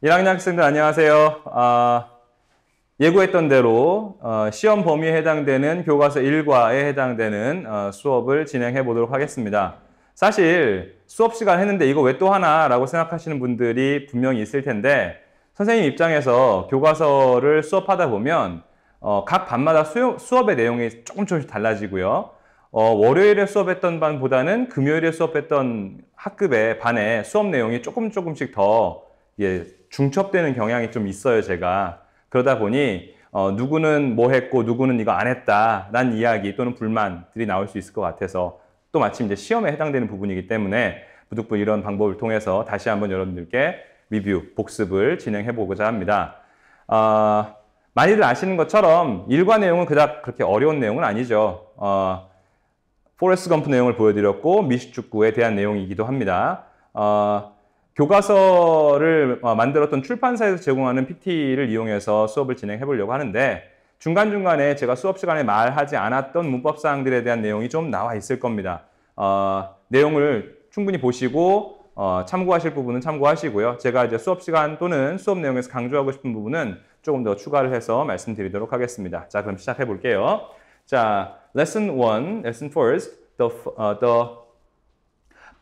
1학년 학생들 안녕하세요. 예고했던 대로 시험 범위에 해당되는 교과서 1과에 해당되는 수업을 진행해 보도록 하겠습니다. 사실 수업 시간 했는데 이거 왜 또 하나 라고 생각하시는 분들이 분명히 있을 텐데 선생님 입장에서 교과서를 수업하다 보면 각 반마다 수업의 내용이 조금씩 달라지고요. 월요일에 수업했던 반보다는 금요일에 수업했던 학급의 반의 수업 내용이 조금씩 더 중첩되는 경향이 좀 있어요, 제가. 그러다 보니 누구는 뭐 했고 누구는 이거 안 했다 라는 이야기 또는 불만들이 나올 수 있을 것 같아서 또 마침 이제 시험에 해당되는 부분이기 때문에 부득불 이런 방법을 통해서 다시 한번 여러분들께 리뷰, 복습을 진행해 보고자 합니다. 많이들 아시는 것처럼 일과 내용은 그닥 그렇게 어려운 내용은 아니죠. 포레스트 검프 내용을 보여드렸고 미식축구에 대한 내용이기도 합니다. 교과서를 만들었던 출판사에서 제공하는 PT를 이용해서 수업을 진행해 보려고 하는데 중간중간에 제가 수업 시간에 말하지 않았던 문법사항들에 대한 내용이 좀 나와 있을 겁니다. 내용을 충분히 보시고 참고하실 부분은 참고하시고요. 제가 이제 수업 시간 또는 수업 내용에서 강조하고 싶은 부분은 조금 더 추가를 해서 말씀드리도록 하겠습니다. 자, 그럼 시작해 볼게요. 자, lesson 1, lesson first, the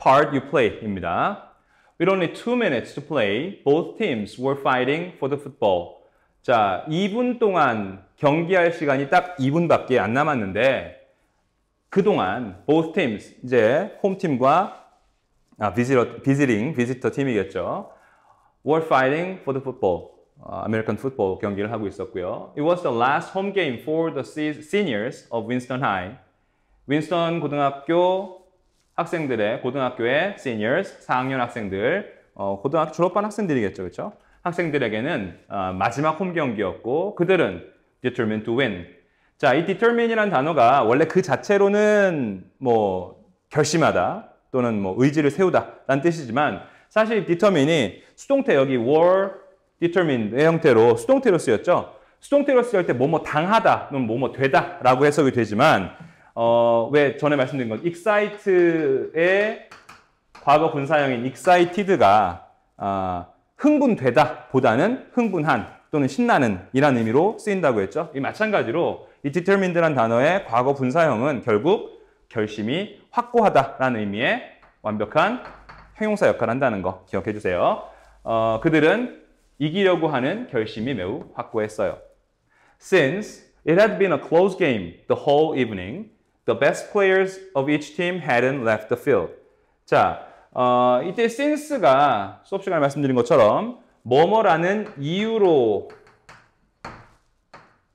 part you play입니다. With only 2 minutes to play, both teams were fighting for the football. 자, 2분 동안 경기할 시간이 딱 2분밖에 안 남았는데 그동안 both teams, 이제 홈팀과 비지터 팀이겠죠. were fighting for the football. 아메리칸 풋볼 경기를 하고 있었고요. It was the last home game for the seniors of Winston High. 윈스턴 고등학교의 seniors, 4학년 학생들, 고등학교 졸업반 학생들이겠죠, 그렇죠? 학생들에게는 마지막 홈 경기였고 그들은 determined to win. 자, 이 determine이라는 단어가 원래 그 자체로는 뭐 결심하다 또는 뭐 의지를 세우다라는 뜻이지만 사실 determine이 수동태 여기 were determine의 형태로 수동태로 쓰였죠. 수동태로 쓰일 때 뭐뭐 당하다 또는 뭐뭐 되다라고 해석이 되지만 왜 전에 말씀드린 것 excite의 과거 분사형인 excited가 흥분되다 보다는 흥분한 또는 신나는 이라는 의미로 쓰인다고 했죠. 이 마찬가지로 이 determined라는 단어의 과거 분사형은 결국 결심이 확고하다라는 의미의 완벽한 형용사 역할을 한다는 거 기억해 주세요. 그들은 이기려고 하는 결심이 매우 확고했어요. Since it had been a close game the whole evening, the best players of each team hadn't left the field. 자, 이때 since가 수업 시간에 말씀드린 것처럼 뭐뭐라는 이유로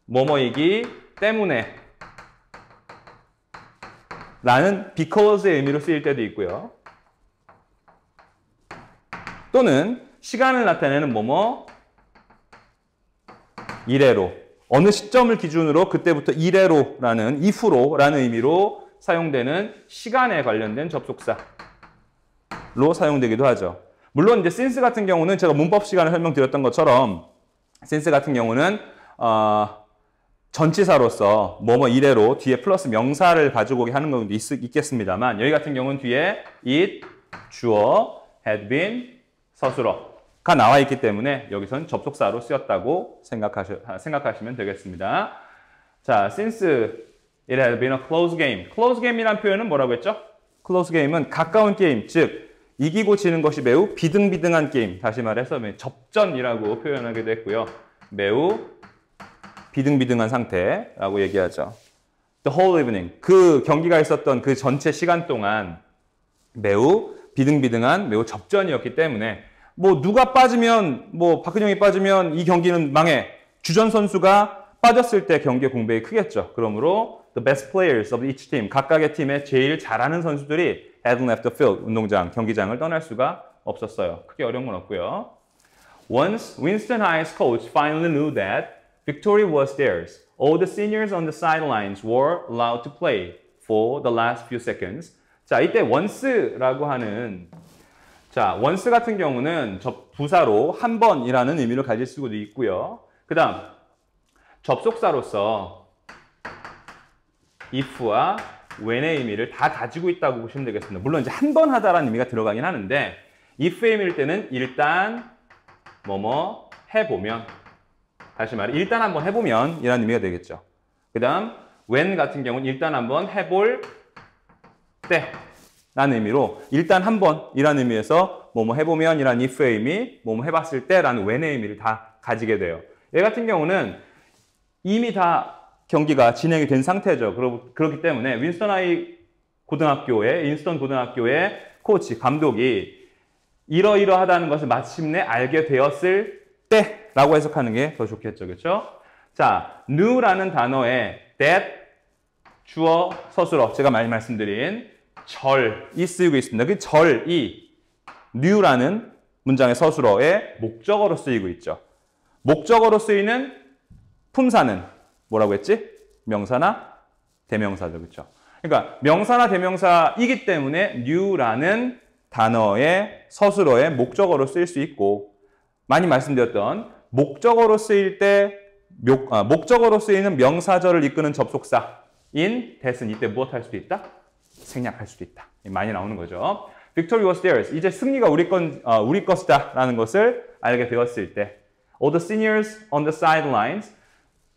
뭐뭐이기 때문에 라는 because의 의미로 쓰일 때도 있고요. 또는 시간을 나타내는 뭐뭐 이래로 어느 시점을 기준으로 그때부터 이래로라는 if로라는 의미로 사용되는 시간에 관련된 접속사로 사용되기도 하죠. 물론 이제 since 같은 경우는 제가 문법 시간에 설명드렸던 것처럼 since 같은 경우는 전치사로서 뭐뭐 이래로 뒤에 플러스 명사를 가지고 하는 경우도 있겠습니다만 여기 같은 경우는 뒤에 it, 주어, had been, 서술어가 나와 있기 때문에 여기선 접속사로 쓰였다고 생각하시면 되겠습니다. 자, since it had been a close game. close game이라는 표현은 뭐라고 했죠? close game은 가까운 게임, 즉 이기고 지는 것이 매우 비등비등한 게임. 다시 말해서 접전이라고 표현하기도 했고요. 매우 비등비등한 상태라고 얘기하죠. The whole evening. 그 경기가 있었던 그 전체 시간 동안 매우 비등비등한 매우 접전이었기 때문에 뭐 누가 빠지면 뭐 박근영이 빠지면 이 경기는 망해. 주전 선수가 빠졌을 때 경기의 공백이 크겠죠. 그러므로 the best players of each team, 각각의 팀의 제일 잘하는 선수들이 hadn't left the field, 운동장, 경기장을 떠날 수가 없었어요. 크게 어려운 건 없고요. Once Winston High's coach finally knew that victory was theirs, all the seniors on the sidelines were allowed to play for the last few seconds. 자, 이때 once라고 하는 once 같은 경우는 부사로 한 번이라는 의미를 가질 수도 있고요. 그 다음 접속사로서 if와 when의 의미를 다 가지고 있다고 보시면 되겠습니다. 물론 이제 한 번 하다라는 의미가 들어가긴 하는데 if의 의미일 때는 일단 뭐뭐 해보면. 다시 말해 일단 한번 해보면 이라는 의미가 되겠죠. 그 다음 when 같은 경우는 일단 한번 해볼 때 라는 의미로 일단 한번 이라는 의미에서 뭐뭐 해보면 이라는 if의 의미, 뭐뭐 해봤을 때 라는 when의 의미를 다 가지게 돼요. 얘 같은 경우는 이미 다 경기가 진행이 된 상태죠. 그렇기 때문에 윈스턴 고등학교의 코치, 감독이 이러이러하다는 것을 마침내 알게 되었을 때라고 해석하는 게 더 좋겠죠. 그렇죠? 자, new라는 단어에 that, 주어, 서술어, 제가 많이 말씀드린 절이 쓰이고 있습니다. 그 절이 new라는 문장의 서술어의 목적어로 쓰이고 있죠. 목적어로 쓰이는 품사는 뭐라고 했지? 명사나 대명사죠. 그렇죠? 그러니까 명사나 대명사이기 때문에 new라는 단어의 서술어의 목적어로 쓰일 수 있고 많이 말씀드렸던 목적어로 쓰일 때 목적어로 쓰이는 명사절을 이끄는 접속사인 that은 이때 무엇 할 수도 있다? 생략할 수도 있다. 많이 나오는 거죠. Victory was theirs. 이제 승리가 우리 것이다 라는 것을 알게 되었을 때 All the seniors on the sidelines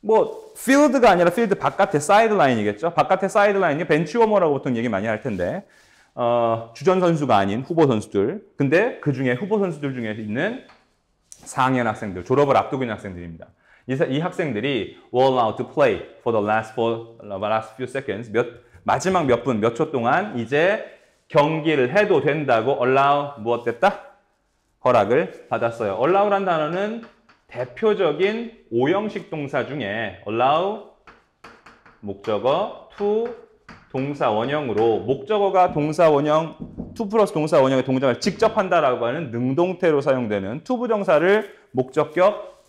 뭐 field가 아니라 field 바깥의 sideline이겠죠. 바깥의 sideline이 벤치워머라고 보통 얘기 많이 할 텐데 주전 선수가 아닌 후보 선수들. 근데 그 중에 후보 선수들 중에 있는 4학년 학생들, 졸업을 앞두고 있는 학생들입니다. 이 학생들이 were allowed to play for the last few seconds. 마지막 몇 분, 몇 초 동안 이제 경기를 해도 된다고 allow 무엇 됐다? 허락을 받았어요. allow란 단어는 대표적인 오형식 동사 중에 allow 목적어 to 동사 원형으로 목적어가 동사 원형 to 플러스 동사 원형의 동작을 직접 한다라고 하는 능동태로 사용되는 to 부정사를 목적격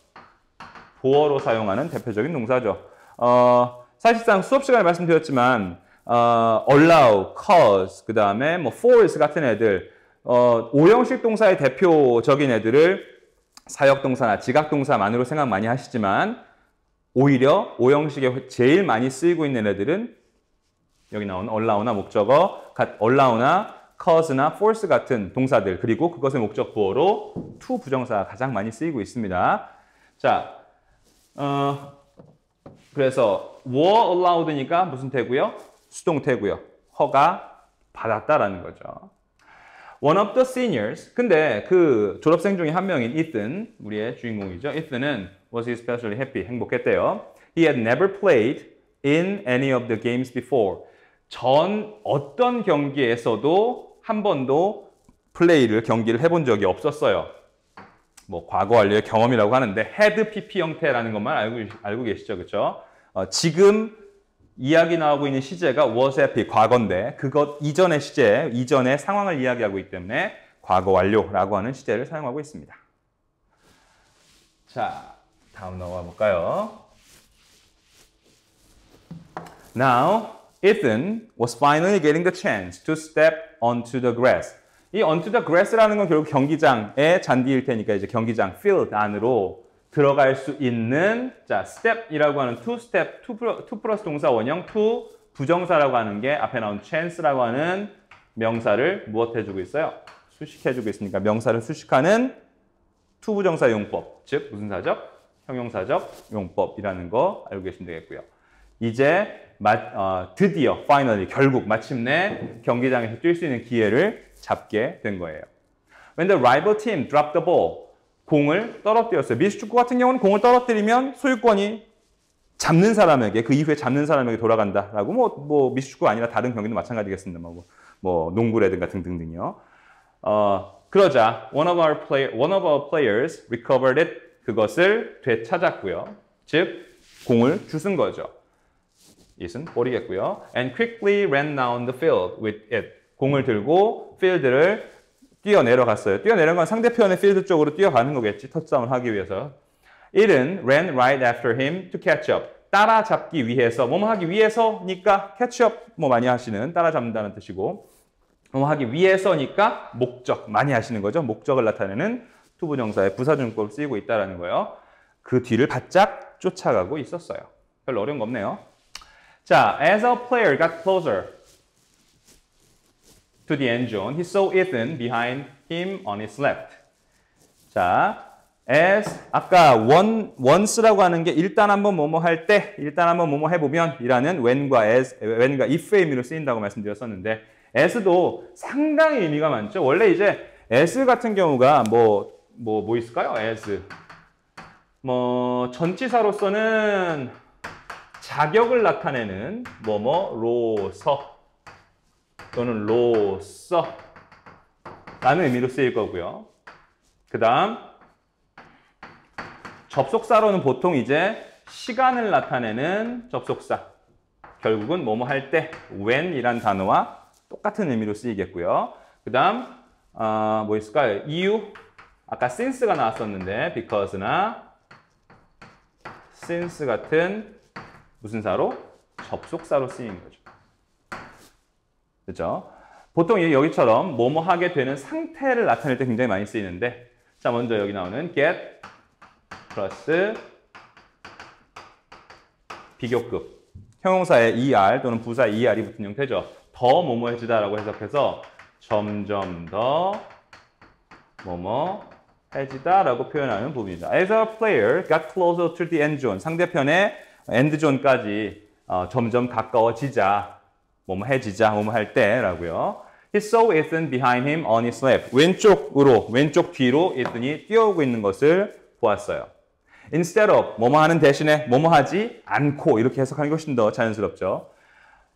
보어로 사용하는 대표적인 동사죠. 사실상 수업 시간에 말씀드렸지만 allow, cause, 그 다음에 뭐 force 같은 애들 오형식 동사의 대표적인 애들을 사역동사나 지각동사만으로 생각 많이 하시지만 오히려 오형식에 제일 많이 쓰이고 있는 애들은 여기 나오는 allow나 목적어, allow나 cause나 force 같은 동사들 그리고 그것의 목적 보어로 to 부정사가 가장 많이 쓰이고 있습니다. 자, 그래서 were allowed니까 무슨 태고요? 수동태고요. 허가 받았다라는 거죠. One of the seniors, 근데 그 졸업생 중에 한 명인 Ethan, 우리의 주인공이죠. Ethan은 was especially happy, 행복했대요. He had never played in any of the games before. 전 어떤 경기에서도 한 번도 경기를 해본 적이 없었어요. 뭐 과거 완료의 경험이라고 하는데 had PP 형태라는 것만 알고 계시죠, 그렇죠? 지금 이야기 나오고 있는 시제가 was happy, 과거인데 그것 이전의 시제, 이전의 상황을 이야기하고 있기 때문에 과거 완료라고 하는 시제를 사용하고 있습니다. 자, 다음 넘어가 볼까요? Now, Ethan was finally getting the chance to step onto the grass. 이 onto the grass라는 건 결국 경기장의 잔디일 테니까 이제 경기장, field 안으로 들어갈 수 있는 자 step이라고 하는 to 플러스 동사 원형 to 부정사라고 하는 게 앞에 나온 chance라고 하는 명사를 무엇 해주고 있어요? 수식해주고 있으니까 명사를 수식하는 to 부정사 용법, 즉 무슨 사적? 형용사적 용법이라는 거 알고 계시면 되겠고요. 이제 드디어 finally 결국 마침내 경기장에서 뛸 수 있는 기회를 잡게 된 거예요. When the rival team dropped the ball, 공을 떨어뜨렸어요. 미식축구 같은 경우는 공을 떨어뜨리면 소유권이 잡는 사람에게 그 이후에 잡는 사람에게 돌아간다라고 뭐 미식축구가 아니라 다른 경기도 마찬가지겠습니다. 뭐 농구라든가 등등등요. 그러자 one of our players recovered it. 그것을 되찾았고요. 즉 공을 주순 거죠. it은 볼이겠고요. And quickly ran down the field with it. 공을 들고 필드를 뛰어내려갔어요. 뛰어내려간 건 상대편의 필드 쪽으로 뛰어가는 거겠지. 터치다운을 하기 위해서. it은 ran right after him to catch up. 따라잡기 위해서, 뭐뭐 하기 위해서니까 catch up 뭐 많이 하시는 따라잡는다는 뜻이고 뭐뭐 하기 위해서니까 목적 많이 하시는 거죠. 목적을 나타내는 to 부정사의 부사준법을 쓰이고 있다는 거예요. 그 뒤를 바짝 쫓아가고 있었어요. 별로 어려운 거 없네요. 자, as a player got closer to the end zone, he saw Ethan behind him on his left. 자, as 아까 once라고 하는 게 일단 한번 뭐뭐 할 때, 일단 한번 뭐뭐 해보면 이라는 when과 if의 의미로 쓰인다고 말씀드렸었는데 as도 상당히 의미가 많죠. 원래 이제 as 같은 경우가 뭐 있을까요? as 전치사로서는 자격을 나타내는 뭐뭐로서 또는 로서 라는 의미로 쓰일 거고요. 그 다음 접속사로는 보통 이제 시간을 나타내는 접속사. 결국은 뭐뭐 할 때 when이란 단어와 똑같은 의미로 쓰이겠고요. 그 다음 뭐 있을까요? 이유. 아까 since가 나왔었는데 because나 since 같은 무슨 사로? 접속사로 쓰이는 거죠. 그렇죠? 보통 여기처럼 뭐뭐 하게 되는 상태를 나타낼 때 굉장히 많이 쓰이는데 자 먼저 여기 나오는 get 플러스 비교급 형용사에 er 또는 부사에 er이 붙은 형태죠. 더 뭐뭐해지다라고 해석해서 점점 더 뭐뭐해지다라고 표현하는 부분입니다. As a player got closer to the end zone 상대편의 end zone까지 점점 가까워지자 뭐뭐해지자 뭐뭐할 때라고요. He saw Ethan behind him on his left. 왼쪽 뒤로 Ethan이 뛰어오고 있는 것을 보았어요. Instead of 뭐뭐 하는 대신에 뭐뭐 하지 않고 이렇게 해석하는 게 훨씬 더 자연스럽죠.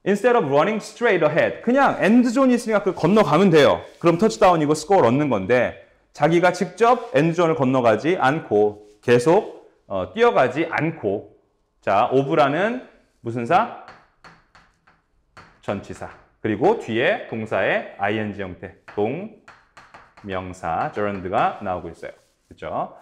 Instead of running straight ahead. 그냥 엔드존이 있으니까 그 건너가면 돼요. 그럼 터치다운이고 스코어를 얻는 건데 자기가 직접 엔드존을 건너가지 않고 계속 뛰어가지 않고 자, of라는 무슨 사? 전치사. 그리고 뒤에 동사의 ing 형태, 동명사, gerund가 나오고 있어요. 그렇죠?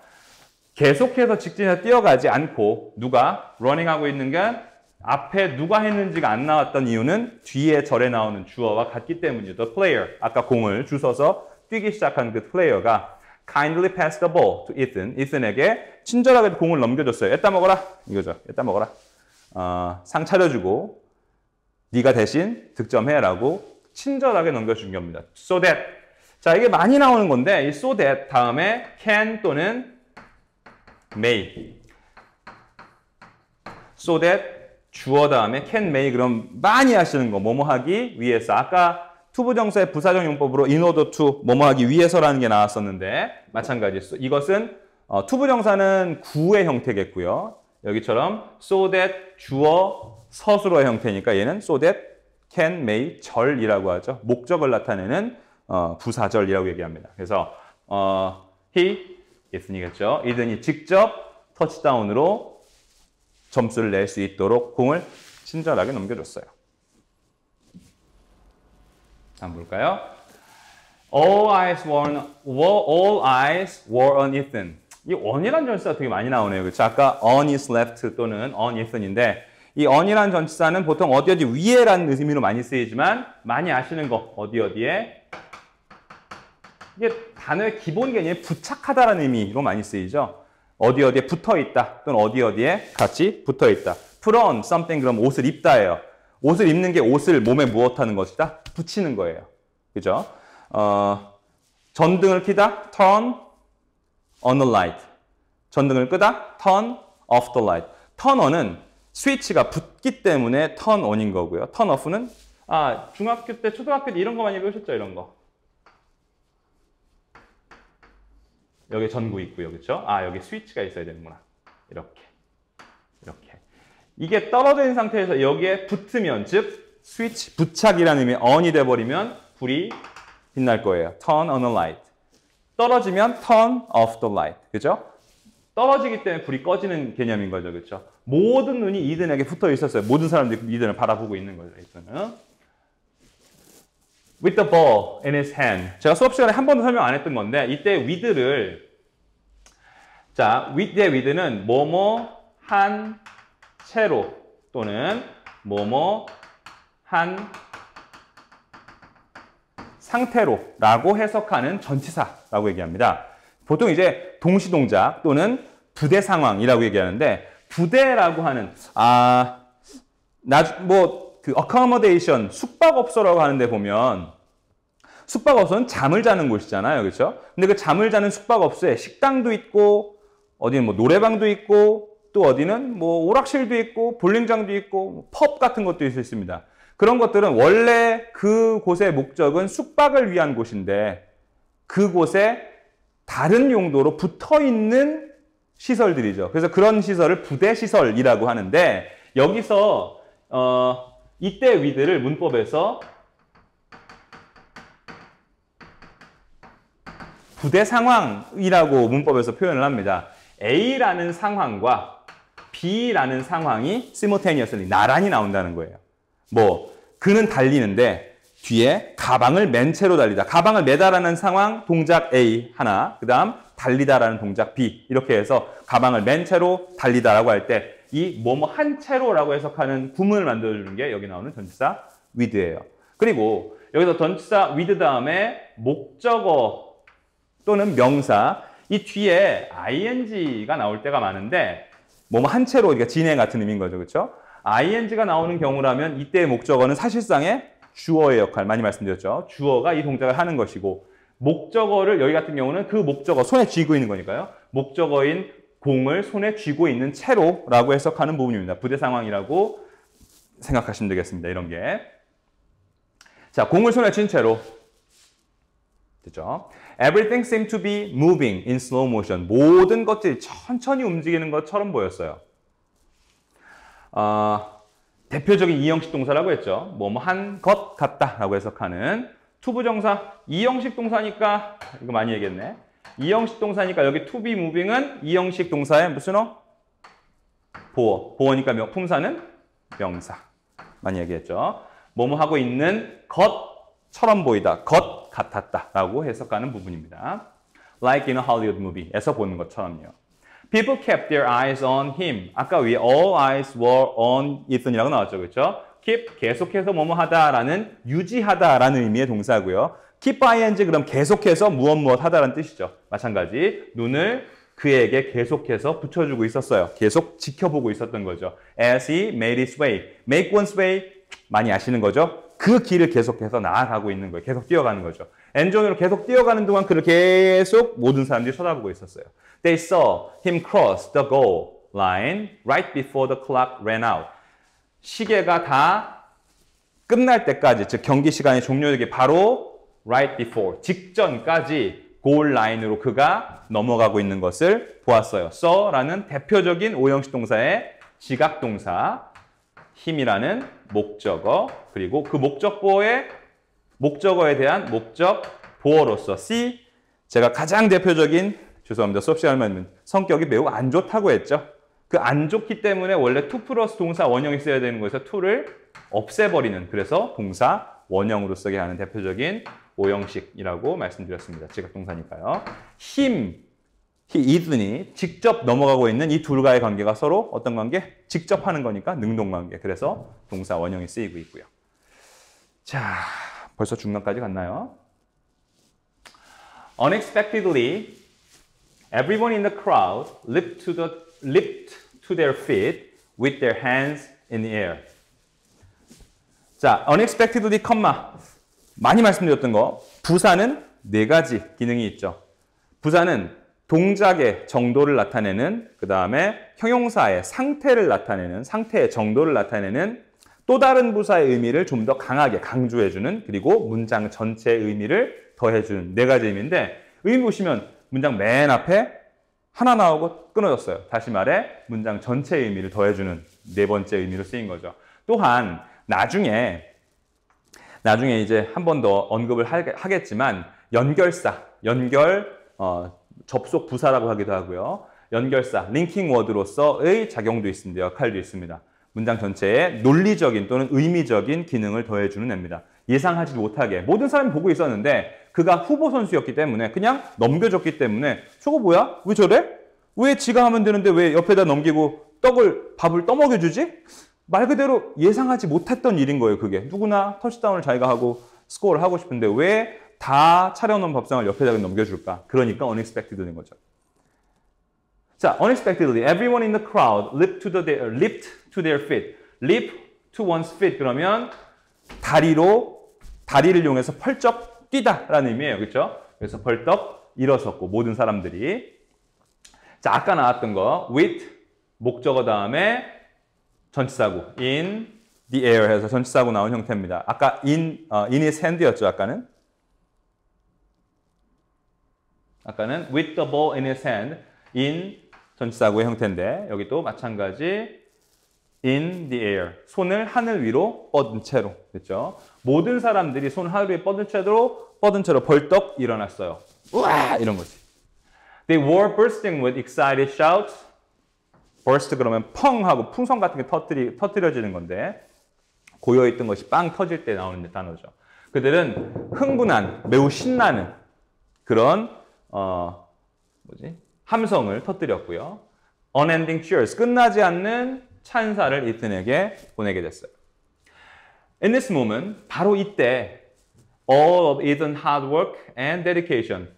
계속해서 직진해서 뛰어가지 않고 누가 running하고 있는 게 앞에 누가 했는지가 안 나왔던 이유는 뒤에 절에 나오는 주어와 같기 때문이죠. The player, 아까 공을 주워서 뛰기 시작한 그 플레이어가 kindly passed the ball to Ethan. Ethan에게 친절하게 공을 넘겨줬어요. 에따 먹어라. 이거죠. 에따 먹어라. 상 차려주고 네가 대신 득점해라고 친절하게 넘겨준 겁니다. So that. 자, 이게 많이 나오는 건데 이 so that 다음에 can 또는 may. So that 주어 다음에 can, may 그럼 많이 하시는 거 뭐뭐 하기 위해서. 아까 투부정사의 부사적 용법으로 in order to 뭐뭐 하기 위해서라는 게 나왔었는데 마찬가지. 이것은 투부정사는 구의 형태겠고요. 여기처럼 so that 주어 서술어의 형태니까 얘는 so that can, may, 절이라고 하죠. 목적을 나타내는 부사절이라고 얘기합니다. 그래서 he, Ethan이겠죠. Ethan이 직접 터치다운으로 점수를 낼 수 있도록 공을 친절하게 넘겨줬어요. 한번 볼까요? All eyes were on Ethan. 이 on이라는 전치사가 되게 많이 나오네요. 그렇죠? 아까 on his left 또는 on Ethan인데 이 on이라는 전치사는 보통 어디 위에라는 의미로 많이 쓰이지만 많이 아시는 거 어디에 이게 단어의 기본 개념이 부착하다라는 의미로 많이 쓰이죠. 어디에 붙어있다 또는 어디에 같이 붙어있다. Put on something 그럼 옷을 입다예요. 옷을 입는 게 옷을 몸에 무엇하는 것이다? 붙이는 거예요. 그죠? 전등을 켜다 turn on the light. 전등을 끄다 turn off the light. turn on은 스위치가 붙기 때문에 turn on인 거고요. turn off는 중학교 때 초등학교 때 이런 거 많이 배우셨죠? 이런 거. 여기 전구 있고요. 그렇죠? 여기 스위치가 있어야 되는구나. 이렇게. 이게 떨어져 있는 상태에서 여기에 붙으면 즉 스위치 부착이라는 의미 on이 돼 버리면 불이 빛날 거예요. turn on the light. 떨어지면 turn off the light. 그죠? 떨어지기 때문에 불이 꺼지는 개념인 거죠. 그렇죠? 모든 눈이 이든에게 붙어 있었어요. 모든 사람들이 이든을 바라보고 있는 거죠. 이든은. With the ball in his hand. 제가 수업 시간에 한 번도 설명 안 했던 건데 이때 with를 with의 with는 뭐뭐 한 채로 또는 뭐뭐 한 상태로 라고 해석하는 전치사라고 얘기합니다. 보통 이제 동시동작 또는 부대 상황이라고 얘기하는데 부대라고 하는 accommodation 숙박업소라고 하는데 보면 숙박업소는 잠을 자는 곳이잖아요. 그렇죠? 근데 그 잠을 자는 숙박업소에 식당도 있고 어디는 뭐 노래방도 있고 또 어디는 뭐 오락실도 있고 볼링장도 있고 펍 같은 것도 있습니다. 그런 것들은 원래 그곳의 목적은 숙박을 위한 곳인데 그곳에 다른 용도로 붙어 있는 시설들이죠. 그래서 그런 시설을 부대 시설이라고 하는데 여기서 이때 with를 문법에서 부대 상황이라고 문법에서 표현을 합니다. A라는 상황과 B라는 상황이 simultaneously 나란히 나온다는 거예요. 뭐 그는 달리는데 뒤에 가방을 맨 채로 달리다. 가방을 매다라는 상황 동작 A 하나, 그 다음 달리다라는 동작 B 이렇게 해서 가방을 맨 채로 달리다라고 할 때 이 뭐뭐 한 채로라고 해석하는 구문을 만들어주는 게 여기 나오는 전치사 with예요. 그리고 여기서 전치사 with 다음에 목적어 또는 명사 이 뒤에 ing가 나올 때가 많은데 뭐뭐 한 채로 그러니까 진행 같은 의미인 거죠. 그렇죠? ing가 나오는 경우라면 이때의 목적어는 사실상의 주어의 역할 많이 말씀드렸죠. 주어가 이 동작을 하는 것이고 목적어를 여기 같은 경우는 그 목적어 손에 쥐고 있는 거니까요. 목적어인 공을 손에 쥐고 있는 채로라고 해석하는 부분입니다. 부대 상황이라고 생각하시면 되겠습니다. 이런 게. 자, 공을 손에 쥔 채로. 됐죠? Everything seemed to be moving in slow motion. 모든 것들이 천천히 움직이는 것처럼 보였어요. 대표적인 이형식 동사라고 했죠. 뭐뭐 한 것 같다라고 해석하는 투부정사. 이형식 동사니까 이거 많이 얘기했네. 이형식 동사니까 여기 to be moving은 이형식 동사의 무슨 보어. 보어니까 품사는 명사. 많이 얘기했죠. 뭐뭐 하고 있는 것처럼 보이다. 것 같았다라고 해석하는 부분입니다. Like in a Hollywood movie에서 보는 것처럼요. People kept their eyes on him. 아까 위에 all eyes were on Ethan이라고 나왔죠. 그렇죠? keep, 계속해서 뭐뭐 하다라는 유지하다라는 의미의 동사고요. keep ing 그럼 계속해서 무엇 하다라는 뜻이죠. 마찬가지 눈을 그에게 계속해서 붙여주고 있었어요. 계속 지켜보고 있었던 거죠. As he made his way. make one's way 많이 아시는 거죠? 그 길을 계속해서 나아가고 있는 거예요. 계속 뛰어가는 거죠. 엔존으로 계속 뛰어가는 동안 그를 계속 모든 사람들이 쳐다보고 있었어요. They saw him cross the goal line right before the clock ran out. 시계가 다 끝날 때까지, 즉 경기 시간이 종료되기 바로 right before, 직전까지 goal line으로 그가 넘어가고 있는 것을 보았어요. saw라는 대표적인 오형식 동사의 지각동사, 힘이라는 목적어, 그리고 그 목적어에 대한 목적 보어로서 see, 제가 가장 대표적인 죄송합니다. 수업 시간에는 성격이 매우 안 좋다고 했죠. 그 안 좋기 때문에 원래 to 플러스 동사 원형이 써야 되는 거에서 to를 없애버리는, 그래서 동사 원형으로 쓰게 하는 대표적인 오형식이라고 말씀드렸습니다. 지각동사니까요. 힘, 이든이 직접 넘어가고 있는 이 둘과의 관계가 서로 어떤 관계? 직접 하는 거니까 능동관계. 그래서 동사 원형이 쓰이고 있고요. 자, 벌써 중간까지 갔나요? Unexpectedly, everyone in the crowd leaped to their feet with their hands in the air. 자, unexpectedly, 많이 말씀드렸던 거. 부사는 4가지 기능이 있죠. 부사는 동작의 정도를 나타내는, 그 다음에 형용사의 상태를 나타내는, 상태의 정도를 나타내는, 또 다른 부사의 의미를 좀 더 강하게 강조해주는, 그리고 문장 전체의 의미를 더해주는 4가지 의미인데, 의미 보시면 문장 맨 앞에 하나 나오고 끊어졌어요. 다시 말해 문장 전체의 의미를 더해주는 4번째 의미로 쓰인 거죠. 또한 나중에 이제 한 번 더 언급을 하겠지만 연결사, 접속 부사라고 하기도 하고요. 연결사, 링킹 워드로서의 작용도 있습니다. 역할도 있습니다. 문장 전체에 논리적인 또는 의미적인 기능을 더해주는 애입니다. 예상하지 못하게 모든 사람이 보고 있었는데 그가 후보 선수였기 때문에 그냥 넘겨줬기 때문에 저거 뭐야? 왜 저래? 왜 지가 하면 되는데 왜 옆에다 넘기고 밥을 떠먹여주지? 말 그대로 예상하지 못했던 일인 거예요. 그게 누구나 터치다운을 자기가 하고 스코어를 하고 싶은데 왜 다 차려놓은 밥상을 옆에다가 넘겨줄까? 그러니까 unexpected인 거죠. 자, unexpectedly, everyone in the crowd leaped to their feet. leap to one's feet 그러면 다리를 이용해서 펄쩍 뛰다라는 의미예요. 그렇죠? 그래서 벌떡 일어섰고 모든 사람들이. 자, 아까 나왔던 거 with 목적어 다음에 전치사구 in the air 해서 전치사구 나온 형태입니다. 아까 in his hand였죠. 아까는 with the ball in his hand in 전치사구의 형태인데 여기 또 마찬가지 in the air 손을 하늘 위로 뻗은 채로 됐죠. 모든 사람들이 손 하늘 위에 뻗은 채로 벌떡 일어났어요. 우와 이런 거지. They were bursting with excited shouts. burst 그러면 펑 하고 풍선 같은 게 터뜨려지는 건데 고여있던 것이 빵 터질 때 나오는 단어죠. 그들은 흥분한, 매우 신나는 그런 함성을 터뜨렸고요. unending cheers, 끝나지 않는 찬사를 이튼에게 보내게 됐어요. In this moment, 바로 이때 all of Ethan's hard work and dedication,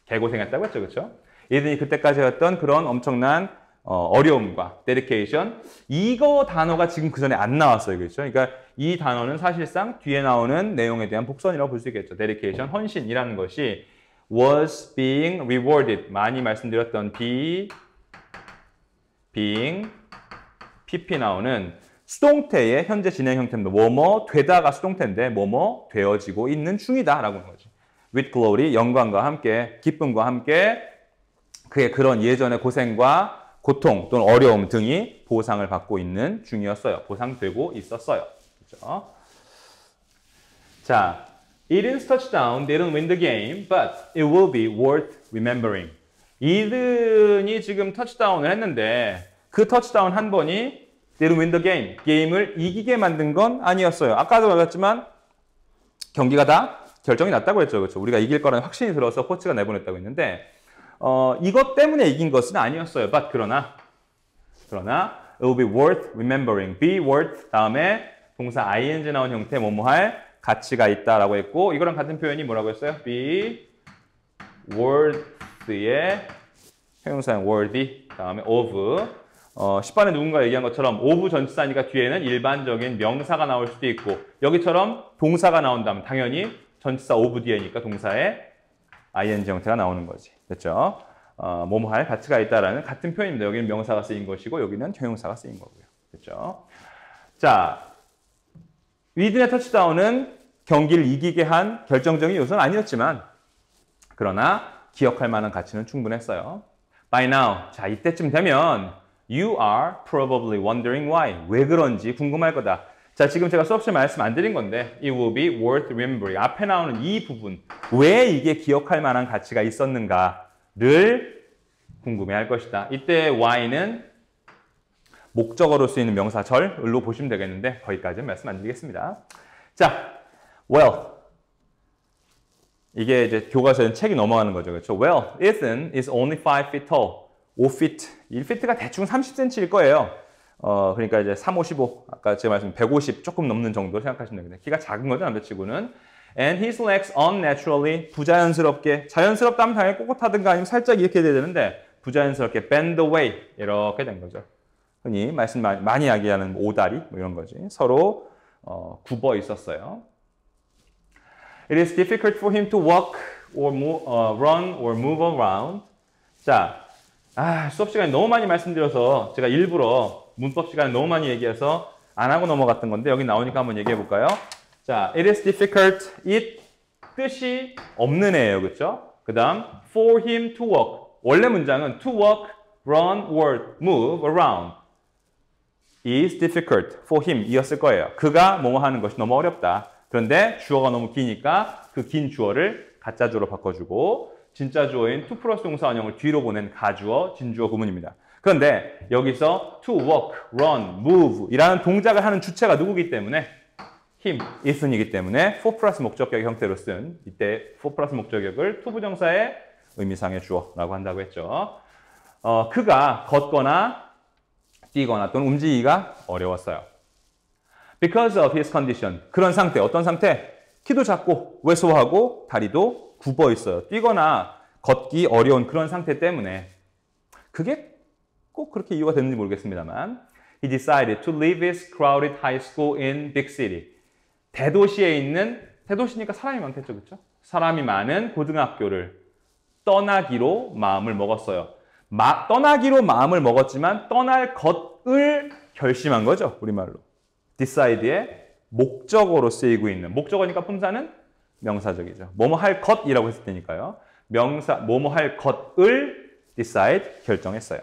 개고생했다고 했죠, 그렇죠? 이든이 그때까지 했던 그런 엄청난 어려움과 dedication, 이거 단어가 지금 그 전에 안 나왔어요, 그렇죠? 그러니까 이 단어는 사실상 뒤에 나오는 내용에 대한 복선이라고 볼 수 있겠죠. dedication, 헌신이라는 것이 was being rewarded, 많이 말씀드렸던 being, pp 나오는 수동태의 현재 진행 형태입니다. 뭐뭐 되다가 수동태인데 뭐뭐 되어지고 있는 중이다 라고 하는 거죠. with glory, 영광과 함께, 기쁨과 함께 그의 그런 예전의 고생과 고통 또는 어려움 등이 보상을 받고 있는 중이었어요. 보상되고 있었어요. 그렇죠? 자, Eden's touchdown didn't win the game, but it will be worth remembering. 이든이 지금 터치다운을 했는데 그 터치다운 한 번이 didn't win the game. 게임을 이기게 만든 건 아니었어요. 아까도 말했지만 경기가 다 결정이 났다고 했죠. 그렇죠? 우리가 이길 거라는 확신이 들어서 코치가 내보냈다고 했는데 이것 때문에 이긴 것은 아니었어요. But 그러나 it will be worth remembering. be worth 다음에 동사 ing 나온 형태 뭐뭐할 가치가 있다라고 했고 이거랑 같은 표현이 뭐라고 했어요? be worth의 형용사형 worthy 다음에 of 10번에 누군가 얘기한 것처럼 of 전치사니까 뒤에는 일반적인 명사가 나올 수도 있고 여기처럼 동사가 나온다면 당연히 전치사 of 뒤에니까 동사에 ing 형태가 나오는 거지. 됐죠? 뭐뭐할 가치가 있다라는 같은 표현입니다. 여기는 명사가 쓰인 것이고 여기는 형용사가 쓰인 거고요. 됐죠? 자, 위든의 터치다운은 경기를 이기게 한 결정적인 요소는 아니었지만 그러나 기억할 만한 가치는 충분했어요. By now, 자 이때쯤 되면 you are probably wondering why. 왜 그런지 궁금할 거다. 자, 지금 제가 수업 시간에 말씀 안 드린 건데 it will be worth remembering. 앞에 나오는 이 부분, 왜 이게 기억할 만한 가치가 있었는가를 궁금해할 것이다. 이때 why는 목적어로 쓰이는 명사 절로 보시면 되겠는데 거기까지는 말씀 안 드리겠습니다. 자, well. 이게 이제 교과서에는 책이 넘어가는 거죠. 그렇죠? Well, Ethan is only 5 feet tall. 5feet. 1feet가 대충 30cm일 거예요. 그러니까 이제 3, 55. 아까 제가 말씀 150 조금 넘는 정도 생각하시면 됩니다. 키가 작은 거죠, 남자치고는. And his legs unnaturally, 부자연스럽게. 자연스럽다면 당연히 꼿꼿하든가 아니면 살짝 이렇게 돼야 되는데 부자연스럽게 bend away. 이렇게 된 거죠. 흔히 말씀 많이 이야기하는 오다리 뭐 이런 거지. 서로 굽어 있었어요. It is difficult for him to walk or move, run or move around. 자, 수업 시간에 너무 많이 말씀드려서 제가 일부러 문법 시간에 너무 많이 얘기해서 안 하고 넘어갔던 건데 여기 나오니까 한번 얘기해 볼까요? 자, it is difficult. it 뜻이 없는 애예요, 그렇죠? 그다음 for him to walk. 원래 문장은 to walk, run or move around is difficult for him 이었을 거예요. 그가 뭐뭐 하는 것이 너무 어렵다. 그런데 주어가 너무 기니까 그 긴 주어를 가짜 주어로 바꿔주고 진짜 주어인 to 플러스 동사 원형을 뒤로 보낸 가주어, 진주어 구문입니다. 그런데 여기서 to walk, run, move 이라는 동작을 하는 주체가 누구기 때문에 him, Ethan이기 때문에 for 플러스 목적격 형태로 쓴 이때 for 플러스 목적격을 to 부정사의 의미상의 주어라고 한다고 했죠. 그가 걷거나 뛰거나 또는 움직이기가 어려웠어요. Because of his condition. 그런 상태, 어떤 상태? 키도 작고 왜소하고 다리도 굽어 있어요. 뛰거나 걷기 어려운 그런 상태 때문에 그게 꼭 그렇게 이유가 됐는지 모르겠습니다만 he decided to leave his crowded high school in big city. 대도시에 있는, 대도시니까 사람이 많겠죠, 그렇죠? 사람이 많은 고등학교를 떠나기로 마음을 먹었어요. 떠나기로 마음을 먹었지만 떠날 것을 결심한 거죠. 우리말로. decide의 목적어로 쓰이고 있는. 목적어니까 품사는 명사적이죠. 뭐뭐 할 것이라고 했을 때니까요. 명사, 뭐뭐 할 것을 decide, 결정했어요.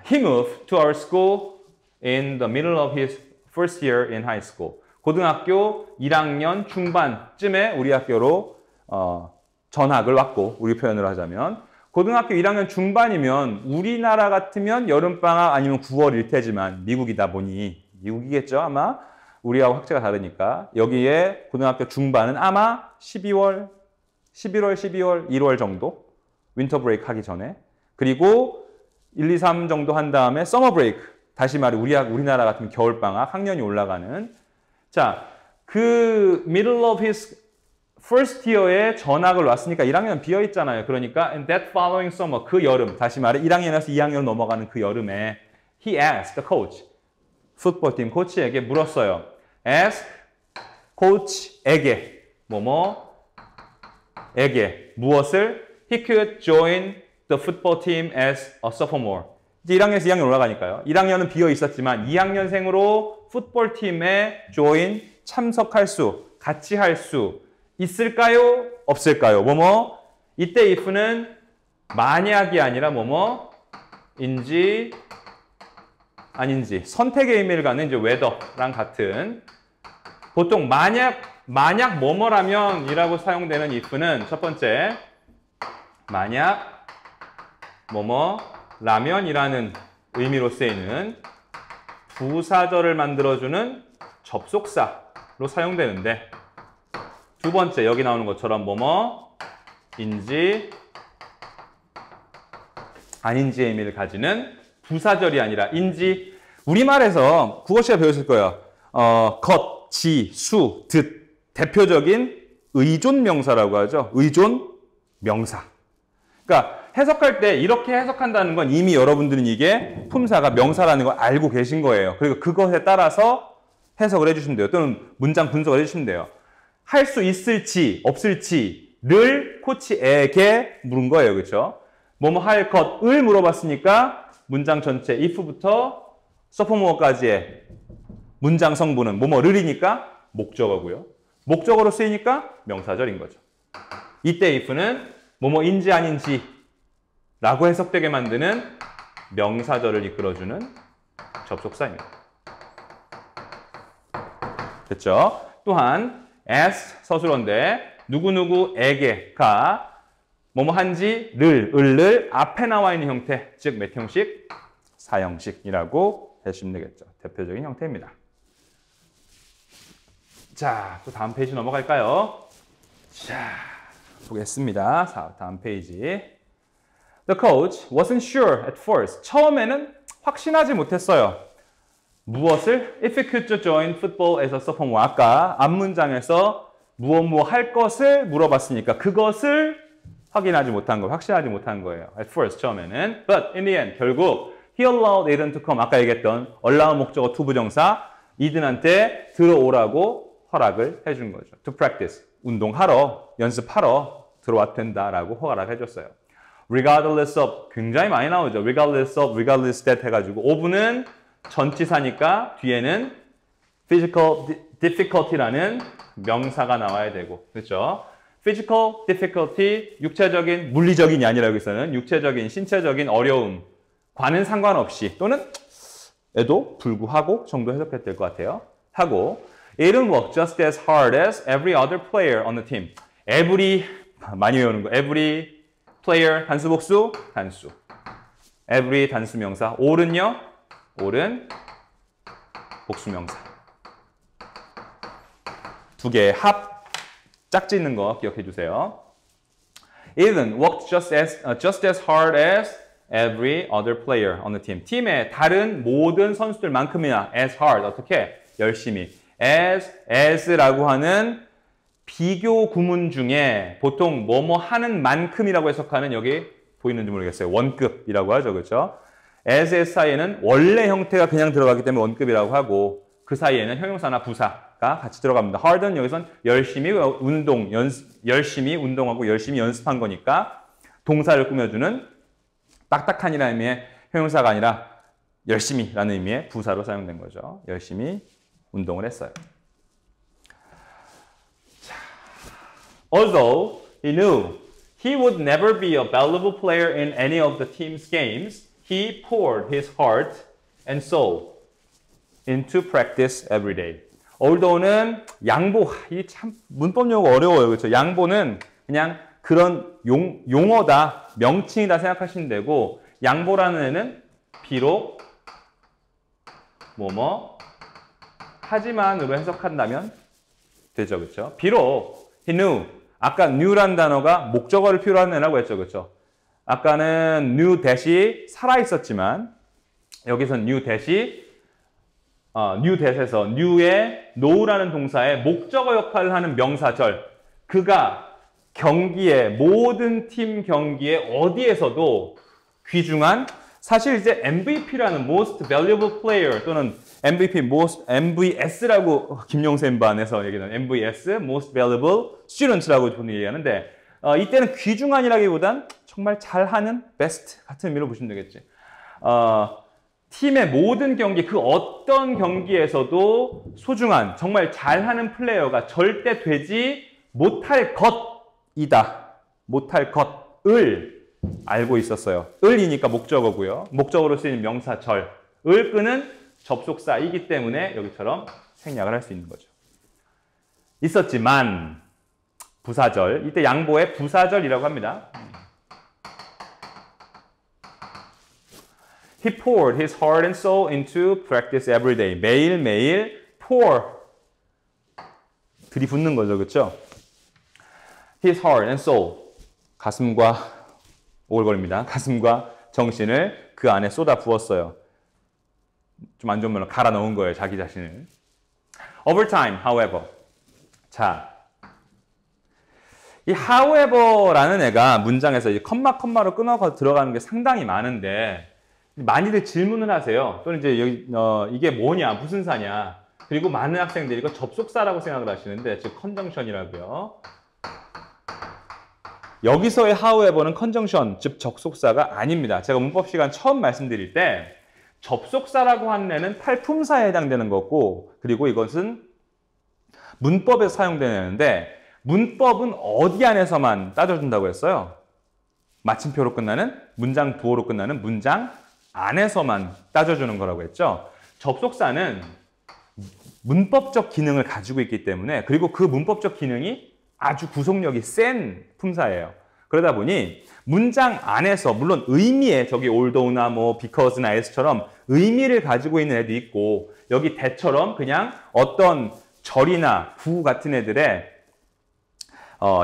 He moved to our school in the middle of his first year in high school. 고등학교 1학년 중반쯤에 우리 학교로 전학을 왔고, 우리 표현으로 하자면 고등학교 1학년 중반이면 우리나라 같으면 여름방학 아니면 9월일 테지만 미국이다 보니, 미국이겠죠 아마, 우리하고 학제가 다르니까 여기에 고등학교 중반은 아마 11월, 12월, 1월 정도 윈터 브레이크 하기 전에, 그리고 1, 2, 3 정도 한 다음에 서머 브레이크, 다시 말해 우리나라 같으면 겨울방학, 학년이 올라가는. 자, 그 middle of his first year에 전학을 왔으니까 1학년 비어 있잖아요. 그러니까 and that following summer, 그 여름, 다시 말해 1학년에서 2학년 넘어가는 그 여름에 he asked the coach, 풋볼팀 코치에게 물었어요. ask coach에게 뭐뭐에게 무엇을? he could join the football team as a sophomore. 이제 1학년에서 2학년 올라가니까요. 1학년은 비어 있었지만 2학년생으로 풋볼 팀에 join, 참석할 수, 같이 할 수 있을까요? 없을까요? 뭐뭐? 이때 if는 만약이 아니라 뭐뭐인지 아닌지 선택의 의미를 갖는 이제 whether랑 같은, 보통 만약 뭐뭐라면 이라고 사용되는 if는 첫 번째, 만약 뭐뭐라면이라는 의미로 쓰이는 부사절을 만들어주는 접속사로 사용되는데, 두 번째 여기 나오는 것처럼 뭐뭐인지 아닌지의 의미를 가지는 부사절이 아니라 인지. 우리말에서 국어 시간에 배웠을 거예요. 것, 지, 수, 듣. 대표적인 의존 명사라고 하죠. 의존 명사. 그러니까 해석할 때 이렇게 해석한다는 건 이미 여러분들은 이게 품사가 명사라는 걸 알고 계신 거예요. 그리고 그것에 따라서 해석을 해주시면 돼요. 또는 문장 분석을 해주시면 돼요. 할 수 있을지 없을지를 코치에게 물은 거예요. 그렇죠? 뭐뭐 할 것을 물어봤으니까 문장 전체 if부터 sophomore,까지의 문장 성분은 뭐뭐를이니까 목적어고요. 목적어로 쓰이니까 명사절인 거죠. 이때 if는 뭐뭐인지 아닌지 라고 해석되게 만드는 명사절을 이끌어주는 접속사입니다. 됐죠? 또한 as 서술어인데 누구누구에게가 뭐뭐한지를, 을을 앞에 나와 있는 형태, 즉 몇 형식? 4형식이라고 해주시면 되겠죠. 대표적인 형태입니다. 자, 또 다음 페이지 넘어갈까요? 자, 보겠습니다. 다음 페이지. The coach wasn't sure at first. 처음에는 확신하지 못했어요. 무엇을? If he could join football as a sophomore. 아까 앞문장에서 무엇 할 것을 물어봤으니까 그것을 확인하지 못한 거예요. 확신하지 못한 거예요. At first, 처음에는. But in the end, 결국 he allowed Aiden to come. 아까 얘기했던 allow 목적어 to 부정사 이든한테 들어오라고 허락을 해준 거죠. To practice. 운동하러, 연습하러 들어와도 된다라고 허락을 해줬어요. Regardless of. 굉장히 많이 나오죠. Regardless of, regardless that 해가지고 5분은 전치사니까 뒤에는 physical difficulty라는 명사가 나와야 되고. 그렇죠? physical difficulty, 육체적인, 물리적인이 아니라 여기서는 육체적인, 신체적인 어려움 과는 상관없이 또는 에도 불구하고 정도 해석해도 될 것 같아요. 하고 Aiden worked just as hard as every other player on the team. every, 많이 외우는 거. every player, 단수 복수, 단수. every 단수 명사. all은요? all은 복수 명사. 두 개의 합. 짝지 있는 거 기억해 주세요. Aiden worked just as hard as every other player on the team. 팀의 다른 모든 선수들만큼이나 as hard, 어떻게? 열심히. as라고 하는 비교 구문 중에 보통 뭐뭐 하는 만큼이라고 해석하는 여기 보이는지 모르겠어요. 원급이라고 하죠. 그렇죠? as의 사이에는 원래 형태가 그냥 들어가기 때문에 원급이라고 하고 그 사이에는 형용사나 부사가 같이 들어갑니다. hard은 여기선 열심히 운동하고 열심히 연습한 거니까 동사를 꾸며주는 딱딱한이라는 의미의 형용사가 아니라 열심히라는 의미의 부사로 사용된 거죠. 열심히 운동을 했어요. Although he knew he would never be a valuable player in any of the team's games, he poured his heart and soul into practice every day. Although는 양보, 이 참 문법 용어 어려워요. 그렇죠? 양보는 그냥 그런 용어다, 명칭이다 생각하시면 되고, 양보라는 애는 비록 뭐뭐 하지만으로 해석한다면 되죠. 그렇죠? 비록 he knew, 아까 knew란 단어가 목적어를 필요로 하는 애라고 했죠. 그렇죠? 아까는 knew 대시 살아 있었지만 여기서는 knew 대시 new that에서 new의 know라는 동사의 목적어 역할을 하는 명사절, 그가 경기에 모든 팀 경기에 어디에서도 귀중한, 사실 이제 MVP라는 Most Valuable Player 또는 MVP, MVS라고 김용샘 반에서 얘기하는 MVS, Most Valuable Student라고 보통 얘기하는데 이때는 귀중한이라기보단 정말 잘하는 Best 같은 의미로 보시면 되겠지. 팀의 모든 경기, 그 어떤 경기에서도 소중한, 정말 잘하는 플레이어가 절대 되지 못할 것이다. 못할 것을 알고 있었어요. 을이니까 목적어고요. 목적어로 쓰이는 명사 절. 을끈은 접속사이기 때문에 여기처럼 생략을 할 수 있는 거죠. 있었지만 부사절, 이때 양보의 부사절이라고 합니다. He poured his heart and soul into practice every day. 매일매일 pour, 들이붓는 거죠. 그렇죠? His heart and soul, 가슴과, 오글거립니다. 가슴과 정신을 그 안에 쏟아 부었어요. 좀 안 좋은 말로 갈아 넣은 거예요. 자기 자신을. Over time, however. 자, 이 however라는 애가 문장에서 이제 컴마로 끊어서 들어가는 게 상당히 많은데 많이들 질문을 하세요. 또는 이제 여기, 이게 뭐냐, 무슨 사냐. 그리고 많은 학생들이 이거 접속사라고 생각을 하시는데, 즉 컨정션이라고요. 여기서의 however는 컨정션, 즉 접속사가 아닙니다. 제가 문법 시간 처음 말씀드릴 때 접속사라고 하는 애는 탈품사에 해당되는 거고, 그리고 이것은 문법에서 사용되는 애인데 문법은 어디 안에서만 따져준다고 했어요? 마침표로 끝나는, 문장 부호로 끝나는 문장 안에서만 따져주는 거라고 했죠. 접속사는 문법적 기능을 가지고 있기 때문에, 그리고 그 문법적 기능이 아주 구속력이 센 품사예요. 그러다 보니 문장 안에서 물론 의미에 저기 although나 뭐 because나 as처럼 의미를 가지고 있는 애도 있고, 여기 that처럼 그냥 어떤 절이나 구 같은 애들의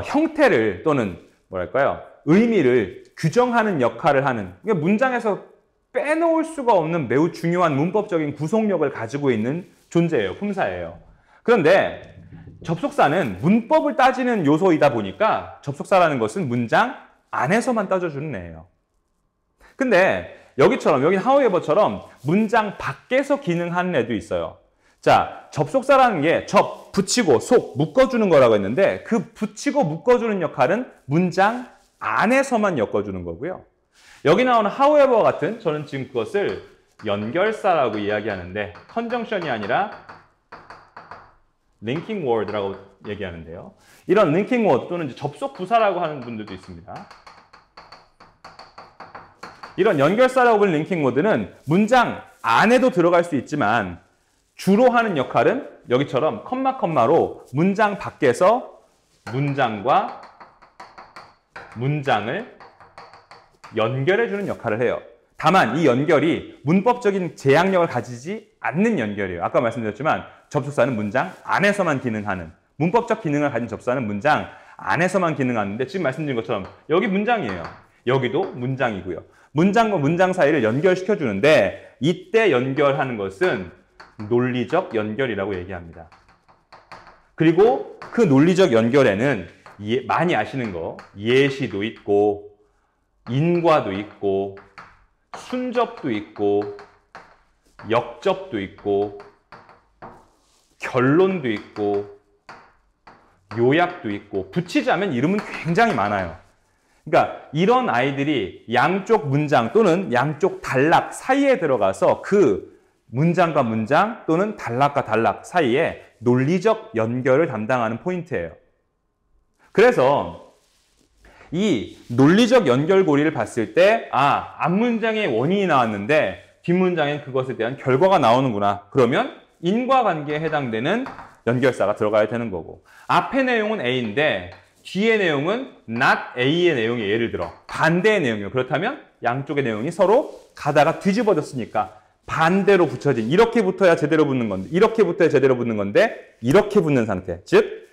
형태를 또는 뭐랄까요, 의미를 규정하는 역할을 하는, 그러니까 문장에서 빼놓을 수가 없는 매우 중요한 문법적인 구속력을 가지고 있는 존재예요. 품사예요. 그런데 접속사는 문법을 따지는 요소이다 보니까 접속사라는 것은 문장 안에서만 따져주는 애예요. 근데 여기처럼, 여기 however처럼 문장 밖에서 기능하는 애도 있어요. 자, 접속사라는 게 접, 붙이고, 속, 묶어주는 거라고 했는데 그 붙이고 묶어주는 역할은 문장 안에서만 엮어주는 거고요. 여기 나오는 however 같은, 저는 지금 그것을 연결사라고 이야기하는데 컨정션이 아니라 linking word라고 얘기하는데요. 이런 linking word 또는 접속 부사라고 하는 분들도 있습니다. 이런 연결사라고 불리는 linking word는 문장 안에도 들어갈 수 있지만 주로 하는 역할은 여기처럼 컴마로 문장 밖에서 문장과 문장을 연결해주는 역할을 해요. 다만 이 연결이 문법적인 제약력을 가지지 않는 연결이에요. 아까 말씀드렸지만 접속사는 문장 안에서만 기능하는, 문법적 기능을 가진 접속사는 문장 안에서만 기능하는데, 지금 말씀드린 것처럼 여기 문장이에요. 여기도 문장이고요. 문장과 문장 사이를 연결시켜주는데 이때 연결하는 것은 논리적 연결이라고 얘기합니다. 그리고 그 논리적 연결에는 많이 아시는 거, 예시도 있고 인과도 있고 순접도 있고 역접도 있고 결론도 있고 요약도 있고, 붙이자면 이름은 굉장히 많아요. 그러니까 이런 아이들이 양쪽 문장 또는 양쪽 단락 사이에 들어가서 그 문장과 문장 또는 단락과 단락 사이에 논리적 연결을 담당하는 포인트예요. 그래서 이 논리적 연결고리를 봤을 때 앞문장에 원인이 나왔는데 뒷문장엔 그것에 대한 결과가 나오는구나. 그러면 인과관계에 해당되는 연결사가 들어가야 되는 거고, 앞의 내용은 A인데 뒤의 내용은 not A의 내용이 예를 들어 반대의 내용이에요. 그렇다면 양쪽의 내용이 서로 가다가 뒤집어졌으니까 반대로 붙여진, 이렇게 붙어야 제대로 붙는 건데, 이렇게 붙어야 제대로 붙는 건데 이렇게 붙는 상태, 즉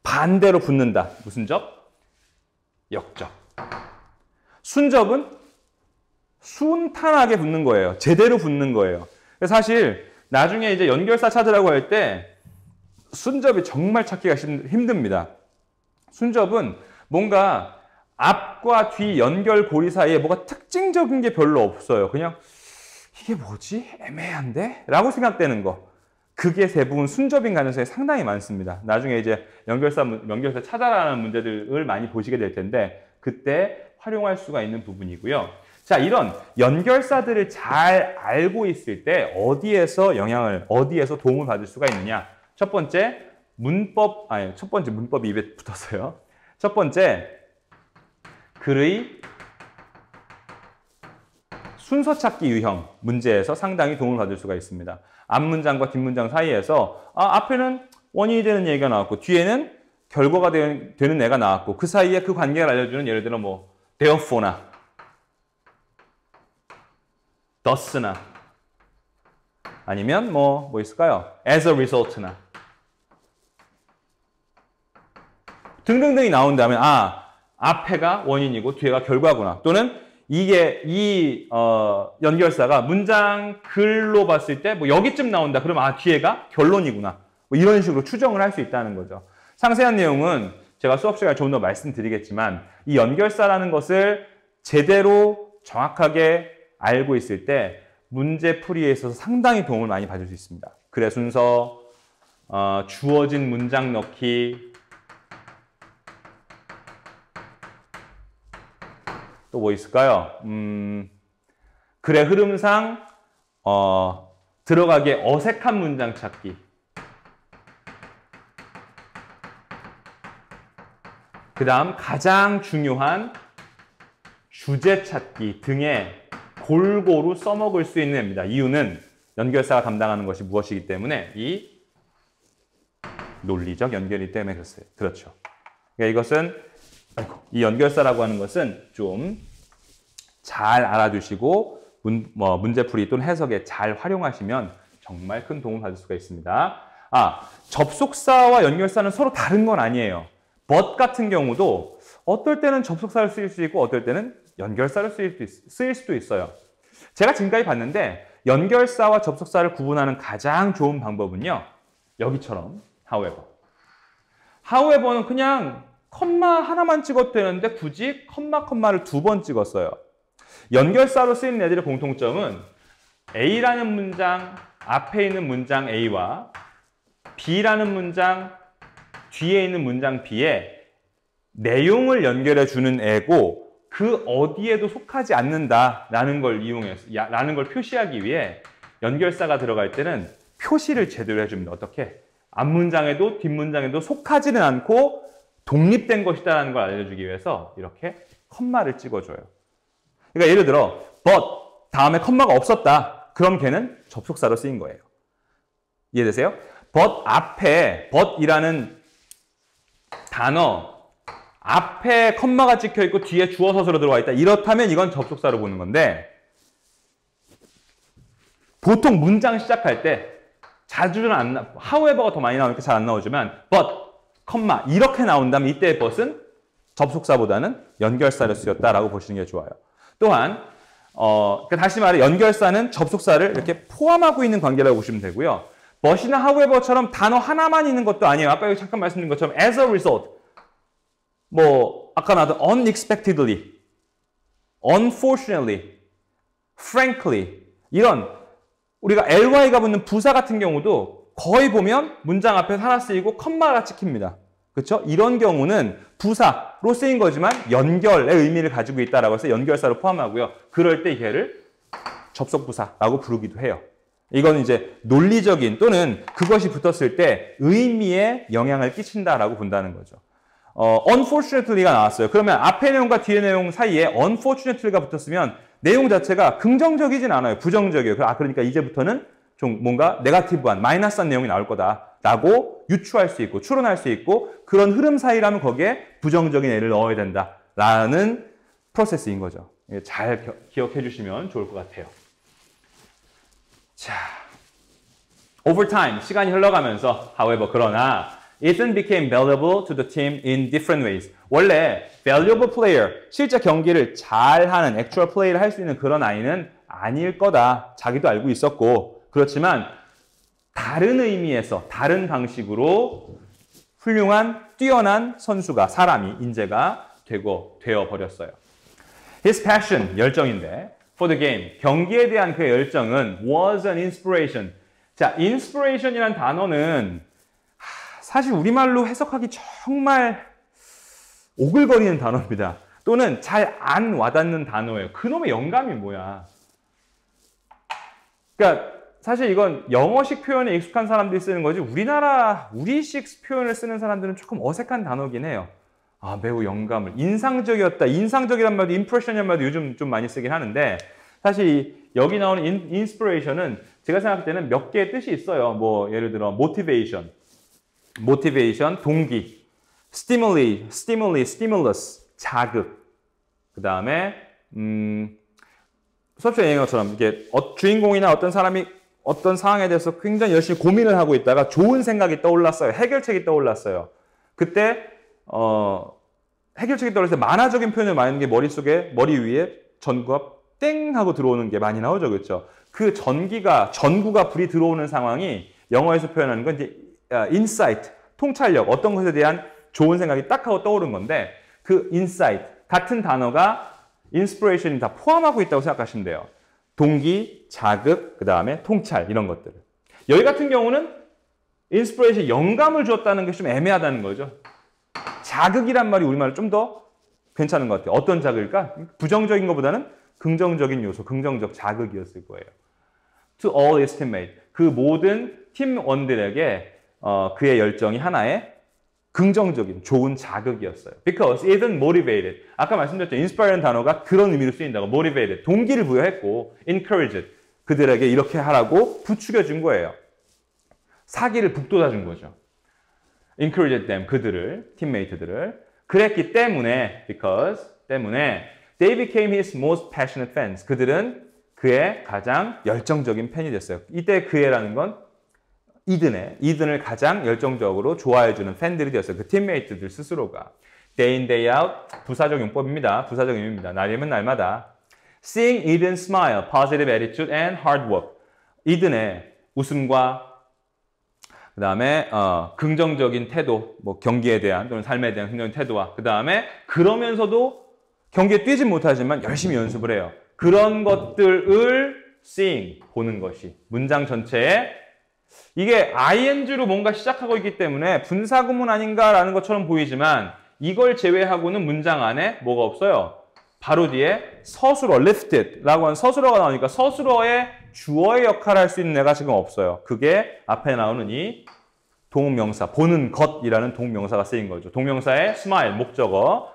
반대로 붙는다. 무슨 접? 역접. 순접은 순탄하게 붙는 거예요. 제대로 붙는 거예요. 사실 나중에 이제 연결사 찾으라고 할 때 순접이 정말 찾기가 힘듭니다. 순접은 뭔가 앞과 뒤 연결고리 사이에 뭐가 특징적인 게 별로 없어요. 그냥 이게 뭐지? 애매한데? 라고 생각되는 거. 그게 대부분 순접인 가능성이 상당히 많습니다. 나중에 이제 연결사 찾아라는 문제들을 많이 보시게 될 텐데 그때 활용할 수가 있는 부분이고요. 자, 이런 연결사들을 잘 알고 있을 때 어디에서 도움을 받을 수가 있느냐? 첫 번째 문법이 입에 붙었어요. 첫 번째, 글의 순서 찾기 유형 문제에서 상당히 도움을 받을 수가 있습니다. 앞문장과 뒷문장 사이에서 앞에는 원인이 되는 얘기가 나왔고 뒤에는 결과가 되는 애가 나왔고 그 사이에 그 관계를 알려주는 예를 들어 뭐 therefore나 thus나 아니면 뭐 있을까요? as a result나 등등등이 나온다면 앞에가 원인이고 뒤에가 결과구나. 또는 이 연결사가 문장 글로 봤을 때 뭐 여기쯤 나온다. 그러면 뒤에가 결론이구나. 뭐 이런 식으로 추정을 할 수 있다는 거죠. 상세한 내용은 제가 수업 시간에 좀 더 말씀드리겠지만 이 연결사라는 것을 제대로 정확하게 알고 있을 때 문제 풀이에 있어서 상당히 도움을 많이 받을 수 있습니다. 글의 순서, 주어진 문장 넣기, 또 뭐 있을까요? 글의 흐름상 들어가기에 어색한 문장 찾기. 그 다음 가장 중요한 주제 찾기 등에 골고루 써먹을 수 있는 애입니다. 이유는 연결사가 담당하는 것이 무엇이기 때문에 이 논리적 연결이기 때문에 그렇죠. 그러니까 이것은 이 연결사라고 하는 것은 좀 잘 알아두시고 문제풀이 또는 해석에 잘 활용하시면 정말 큰 도움을 받을 수가 있습니다. 접속사와 연결사는 서로 다른 건 아니에요. but 같은 경우도 어떨 때는 접속사를 쓰일 수 있고 어떨 때는 연결사를 쓰일 수도 있어요. 제가 지금까지 봤는데 연결사와 접속사를 구분하는 가장 좋은 방법은요. 여기처럼 however는 그냥 컴마 하나만 찍어도 되는데 굳이 컴마를 2번 찍었어요. 연결사로 쓰이는 애들의 공통점은 A라는 문장 앞에 있는 문장 A와 B라는 문장 뒤에 있는 문장 B에 내용을 연결해 주는 애고 그 어디에도 속하지 않는다라는 걸 표시하기 위해 연결사가 들어갈 때는 표시를 제대로 해줍니다. 어떻게? 앞문장에도 뒷문장에도 속하지는 않고 독립된 것이다라는 걸 알려주기 위해서 이렇게 컴마를 찍어줘요. 그러니까 예를 들어 but 다음에 컴마가 없었다. 그럼 걔는 접속사로 쓰인 거예요. 이해되세요? but이라는 단어 앞에 컴마가 찍혀 있고 뒤에 주어 서술로 들어와 있다. 이렇다면 이건 접속사로 보는 건데 보통 문장 시작할 때 자주는 however가 더 많이 나오니까 잘 안 나오지만 but, 컴마 이렇게 나온다면 이때의 but은 접속사보다는 연결사를 쓰였다라고 보시는 게 좋아요. 또한 다시 말해 연결사는 접속사를 이렇게 포함하고 있는 관계라고 보시면 되고요. but이나 however처럼 단어 하나만 있는 것도 아니에요. 아까 여기 잠깐 말씀드린 것처럼 as a result, 아까 나왔던 unexpectedly, unfortunately, frankly 이런 우리가 ly가 붙는 부사 같은 경우도 거의 보면 문장 앞에 하나 쓰이고 컴마가 찍힙니다. 그렇죠? 이런 경우는 부사로 쓰인 거지만 연결의 의미를 가지고 있다라고 해서 연결사를 포함하고요. 그럴 때 얘를 접속부사라고 부르기도 해요. 이건 이제 논리적인 또는 그것이 붙었을 때 의미에 영향을 끼친다라고 본다는 거죠. unfortunately가 나왔어요. 그러면 앞에 내용과 뒤에 내용 사이에 unfortunately가 붙었으면 내용 자체가 긍정적이진 않아요. 부정적이에요. 그러니까 이제부터는 좀 뭔가 네거티브한, 마이너스한 내용이 나올 거다라고 유추할 수 있고 추론할 수 있고 그런 흐름 사이라면 거기에 부정적인 애를 넣어야 된다라는 프로세스인 거죠. 잘 기억해 주시면 좋을 것 같아요. 자, over time, 시간이 흘러가면서 however, 그러나 Ethan became valuable to the team in different ways. 원래 valuable player, 실제 경기를 잘하는 actual play를 할 수 있는 그런 아이는 아닐 거다. 자기도 알고 있었고 그렇지만 다른 의미에서 다른 방식으로 훌륭한 뛰어난 선수가 사람이 인재가 되어버렸어요. His passion, 열정인데 for the game, 경기에 대한 그의 열정은 was an inspiration. 자, inspiration이란 단어는 사실 우리말로 해석하기 정말 오글거리는 단어입니다. 또는 잘 안 와닿는 단어예요. 그놈의 영감이 뭐야? 그러니까 사실 이건 영어식 표현에 익숙한 사람들이 쓰는 거지 우리식 표현을 쓰는 사람들은 조금 어색한 단어긴 해요. 아, 매우 영감을. 인상적이었다. 인상적이란 말도 impression이란 말도 요즘 좀 많이 쓰긴 하는데 사실 여기 나오는 inspiration은 제가 생각할 때는 몇 개의 뜻이 있어요. 뭐 예를 들어 motivation, 동기, stimulus, 자극. 그 다음에 수업 시간에 얘기한 것처럼 이게 주인공이나 어떤 사람이 어떤 상황에 대해서 굉장히 열심히 고민을 하고 있다가 좋은 생각이 떠올랐어요. 해결책이 떠올랐어요. 그때 해결책이 떠올랐을 때 만화적인 표현을 많이 하는 게 머리 위에 전구가 땡 하고 들어오는 게 많이 나오죠. 그렇죠? 그 전구가 불이 들어오는 상황이 영어에서 표현하는 건 이제 insight, 통찰력, 어떤 것에 대한 좋은 생각이 딱 하고 떠오른 건데 그 insight 같은 단어가 inspiration이 다 포함하고 있다고 생각하시면 돼요. 동기, 자극, 그 다음에 통찰 이런 것들을. 여기 같은 경우는 inspiration, 영감을 주었다는 게 좀 애매하다는 거죠. 자극이란 말이 우리말로 좀 더 괜찮은 것 같아요. 어떤 자극일까? 부정적인 것보다는 긍정적인 요소, 긍정적 자극이었을 거예요. To all his teammates. 그 모든 팀원들에게 그의 열정이 하나의 긍정적인 좋은 자극이었어요. Because Ethan motivated. 아까 말씀드렸죠. inspire라는 단어가 그런 의미로 쓰인다고. motivated. 동기를 부여했고 encouraged. 그들에게 이렇게 하라고 부추겨준 거예요. 사기를 북돋아준 거죠. encouraged them. 그들을, 팀메이트들을. 그랬기 때문에 때문에 they became his most passionate fans. 그들은 그의 가장 열정적인 팬이 됐어요. 이때 그애라는 건 이든을 가장 열정적으로 좋아해주는 팬들이 되었어요. 그 팀메이트들 스스로가. Day in, day out. 부사적 용법입니다. 부사적 의미입니다. 날이면 날마다. Seeing Eden smile, positive attitude and hard work. 이든의 웃음과 그 다음에 긍정적인 태도, 뭐 경기에 대한 또는 삶에 대한 긍정적인 태도와 그 다음에 그러면서도 경기에 뛰진 못하지만 열심히 연습을 해요. 그런 것들을 seeing, 보는 것이 문장 전체에 이게 ing로 뭔가 시작하고 있기 때문에 분사구문 아닌가라는 것처럼 보이지만 이걸 제외하고는 문장 안에 뭐가 없어요. 바로 뒤에 서술어, lifted라고 하는 서술어가 나오니까 서술어의 주어의 역할을 할 수 있는 애가 지금 없어요. 그게 앞에 나오는 이 동명사, 보는 것이라는 동명사가 쓰인 거죠. 동명사의 smile, 목적어,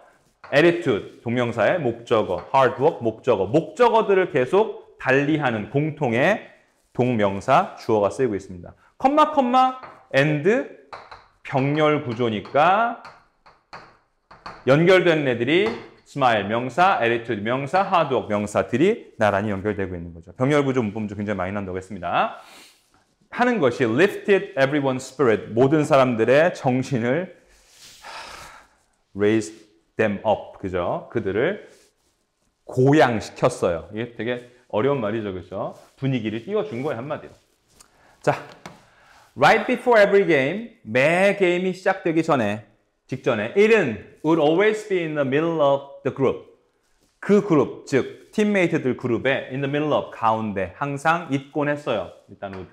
attitude, 동명사의 목적어, hard work, 목적어. 목적어들을 계속 달리하는 공통의 동명사, 주어가 쓰이고 있습니다. 컴마, and, 병렬 구조니까 연결된 애들이 smile 명사, attitude 명사, hard work 명사들이 나란히 연결되고 있는 거죠. 병렬 구조 문법도 굉장히 많이 난다고 했습니다. 하는 것이 lifted everyone's spirit, 모든 사람들의 정신을 raise them up, 그죠? 그들을 고양시켰어요. 이게 되게 어려운 말이죠, 그죠? 분위기를 띄워준 거예요, 한마디로. 자, right before every game, 매 게임이 시작되기 직전에 Eden would always be in the middle of the group. 그 그룹, 즉 팀메이트들 그룹에 in the middle of, 가운데 항상 있곤 했어요. 일단 would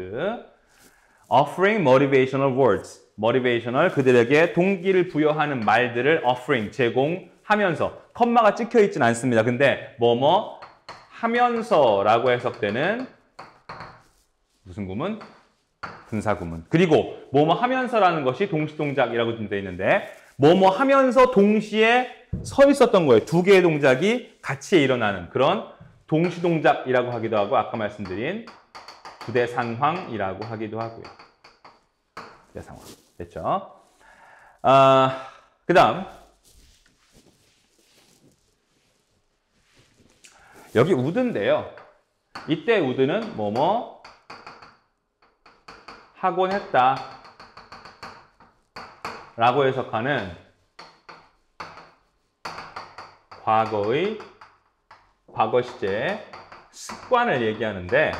offering motivational words. motivational, 그들에게 동기를 부여하는 말들을 offering, 제공하면서. 컴마가 찍혀 있진 않습니다. 근데 뭐뭐 하면서라고 해석되는 무슨 구문? 분사 구문. 그리고 뭐뭐 하면서라는 것이 동시동작이라고 되어 있는데 뭐뭐 하면서 동시에 서 있었던 거예요. 두 개의 동작이 같이 일어나는 그런 동시동작이라고 하기도 하고 아까 말씀드린 부대상황이라고 하기도 하고요. 부대상황. 됐죠? 그 다음 여기 would인데요. 이때 would는 뭐뭐 하곤 했다 라고 해석하는 과거의 과거 시제 습관을 얘기하는데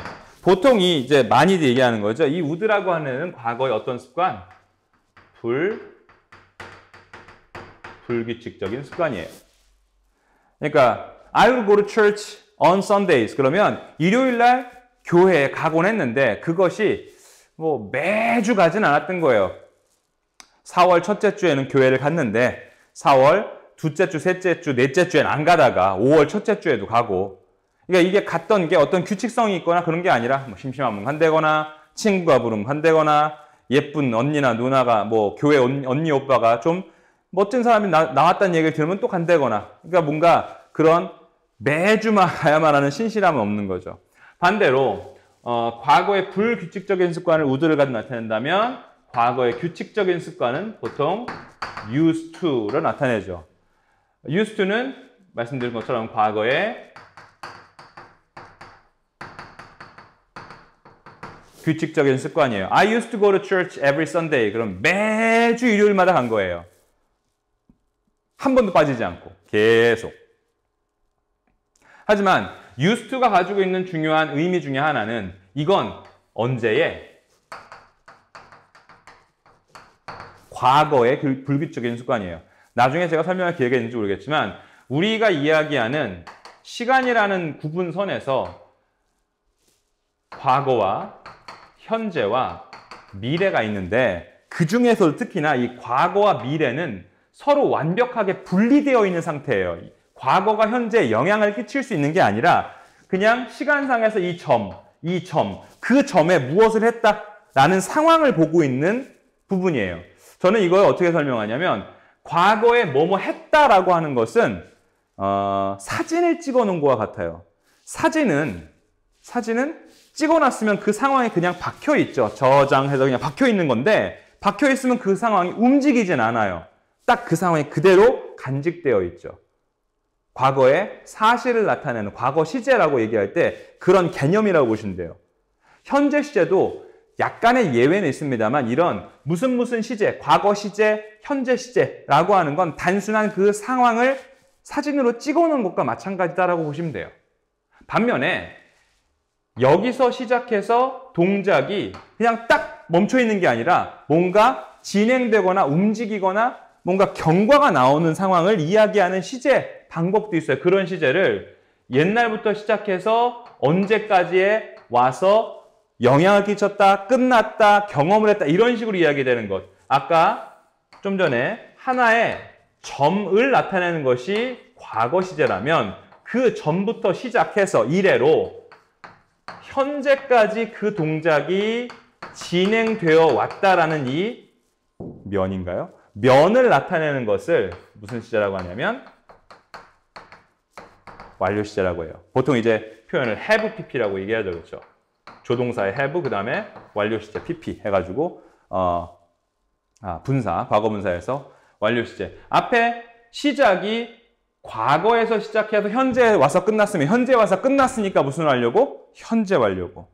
보통 이제 많이들 얘기하는 거죠. 이 would라고 하는 과거의 어떤 습관? 불규칙적인 습관이에요. 그러니까 I will go to church on Sundays. 그러면 일요일 날 교회에 가곤 했는데 그것이 뭐 매주 가진 않았던 거예요. 4월 첫째 주에는 교회를 갔는데 4월 둘째 주, 셋째 주, 넷째 주엔 안 가다가 5월 첫째 주에도 가고 그러니까 이게 갔던 게 어떤 규칙성이 있거나 그런 게 아니라 뭐 심심하면 간다거나 친구가 부르면 간다거나 예쁜 언니나 누나가 뭐 교회 언니 오빠가 좀 멋진 사람이 나왔다는 얘기를 들으면 또 간다거나 그러니까 뭔가 그런 매주만 가야만 하는 신실함은 없는 거죠. 반대로 과거의 불규칙적인 습관을 would를 가지고 나타낸다면 과거의 규칙적인 습관은 보통 used to를 나타내죠. used to는 말씀드린 것처럼 과거의 규칙적인 습관이에요. I used to go to church every Sunday. 그럼 매주 일요일마다 간 거예요. 한 번도 빠지지 않고 계속. 하지만 used to가 가지고 있는 중요한 의미 중에 하나는 이건 언제의 과거의 불규칙적인 습관이에요. 나중에 제가 설명할 기회가 있는지 모르겠지만 우리가 이야기하는 시간이라는 구분선에서 과거와 현재와 미래가 있는데 그 중에서도 특히나 이 과거와 미래는 서로 완벽하게 분리되어 있는 상태예요. 과거가 현재에 영향을 끼칠 수 있는 게 아니라 그냥 시간상에서 이 점, 그 점에 무엇을 했다라는 상황을 보고 있는 부분이에요. 저는 이걸 어떻게 설명하냐면 과거에 뭐뭐 했다라고 하는 것은 사진을 찍어 놓은 것과 같아요. 사진은 찍어놨으면 그 상황에 그냥 박혀 있죠. 저장해서 그냥 박혀 있는 건데 박혀 있으면 그 상황이 움직이진 않아요. 딱 그 상황이 그대로 간직되어 있죠. 과거의 사실을 나타내는 과거 시제라고 얘기할 때 그런 개념이라고 보시면 돼요. 현재 시제도 약간의 예외는 있습니다만 이런 무슨 시제, 과거 시제, 현재 시제라고 하는 건 단순한 그 상황을 사진으로 찍어놓은 것과 마찬가지다라고 보시면 돼요. 반면에 여기서 시작해서 동작이 그냥 딱 멈춰 있는 게 아니라 뭔가 진행되거나 움직이거나 뭔가 경과가 나오는 상황을 이야기하는 시제 방법도 있어요. 그런 시제를 옛날부터 시작해서 언제까지에 와서 영향을 끼쳤다, 끝났다, 경험을 했다 이런 식으로 이야기되는 것. 아까 좀 전에 하나의 점을 나타내는 것이 과거 시제라면 그 전부터 시작해서 이래로 현재까지 그 동작이 진행되어 왔다라는 이 면인가요? 면을 나타내는 것을 무슨 시제라고 하냐면 완료 시제라고 해요. 보통 이제 표현을 have pp라고 얘기하죠. 그렇죠? 조동사의 have 그 다음에 완료 시제 pp 해가지고 분사, 과거 분사에서 완료 시제. 앞에 시작이 과거에서 시작해서 현재에 와서 끝났으면 현재에 와서 끝났으니까 무슨 완료고? 현재 완료고.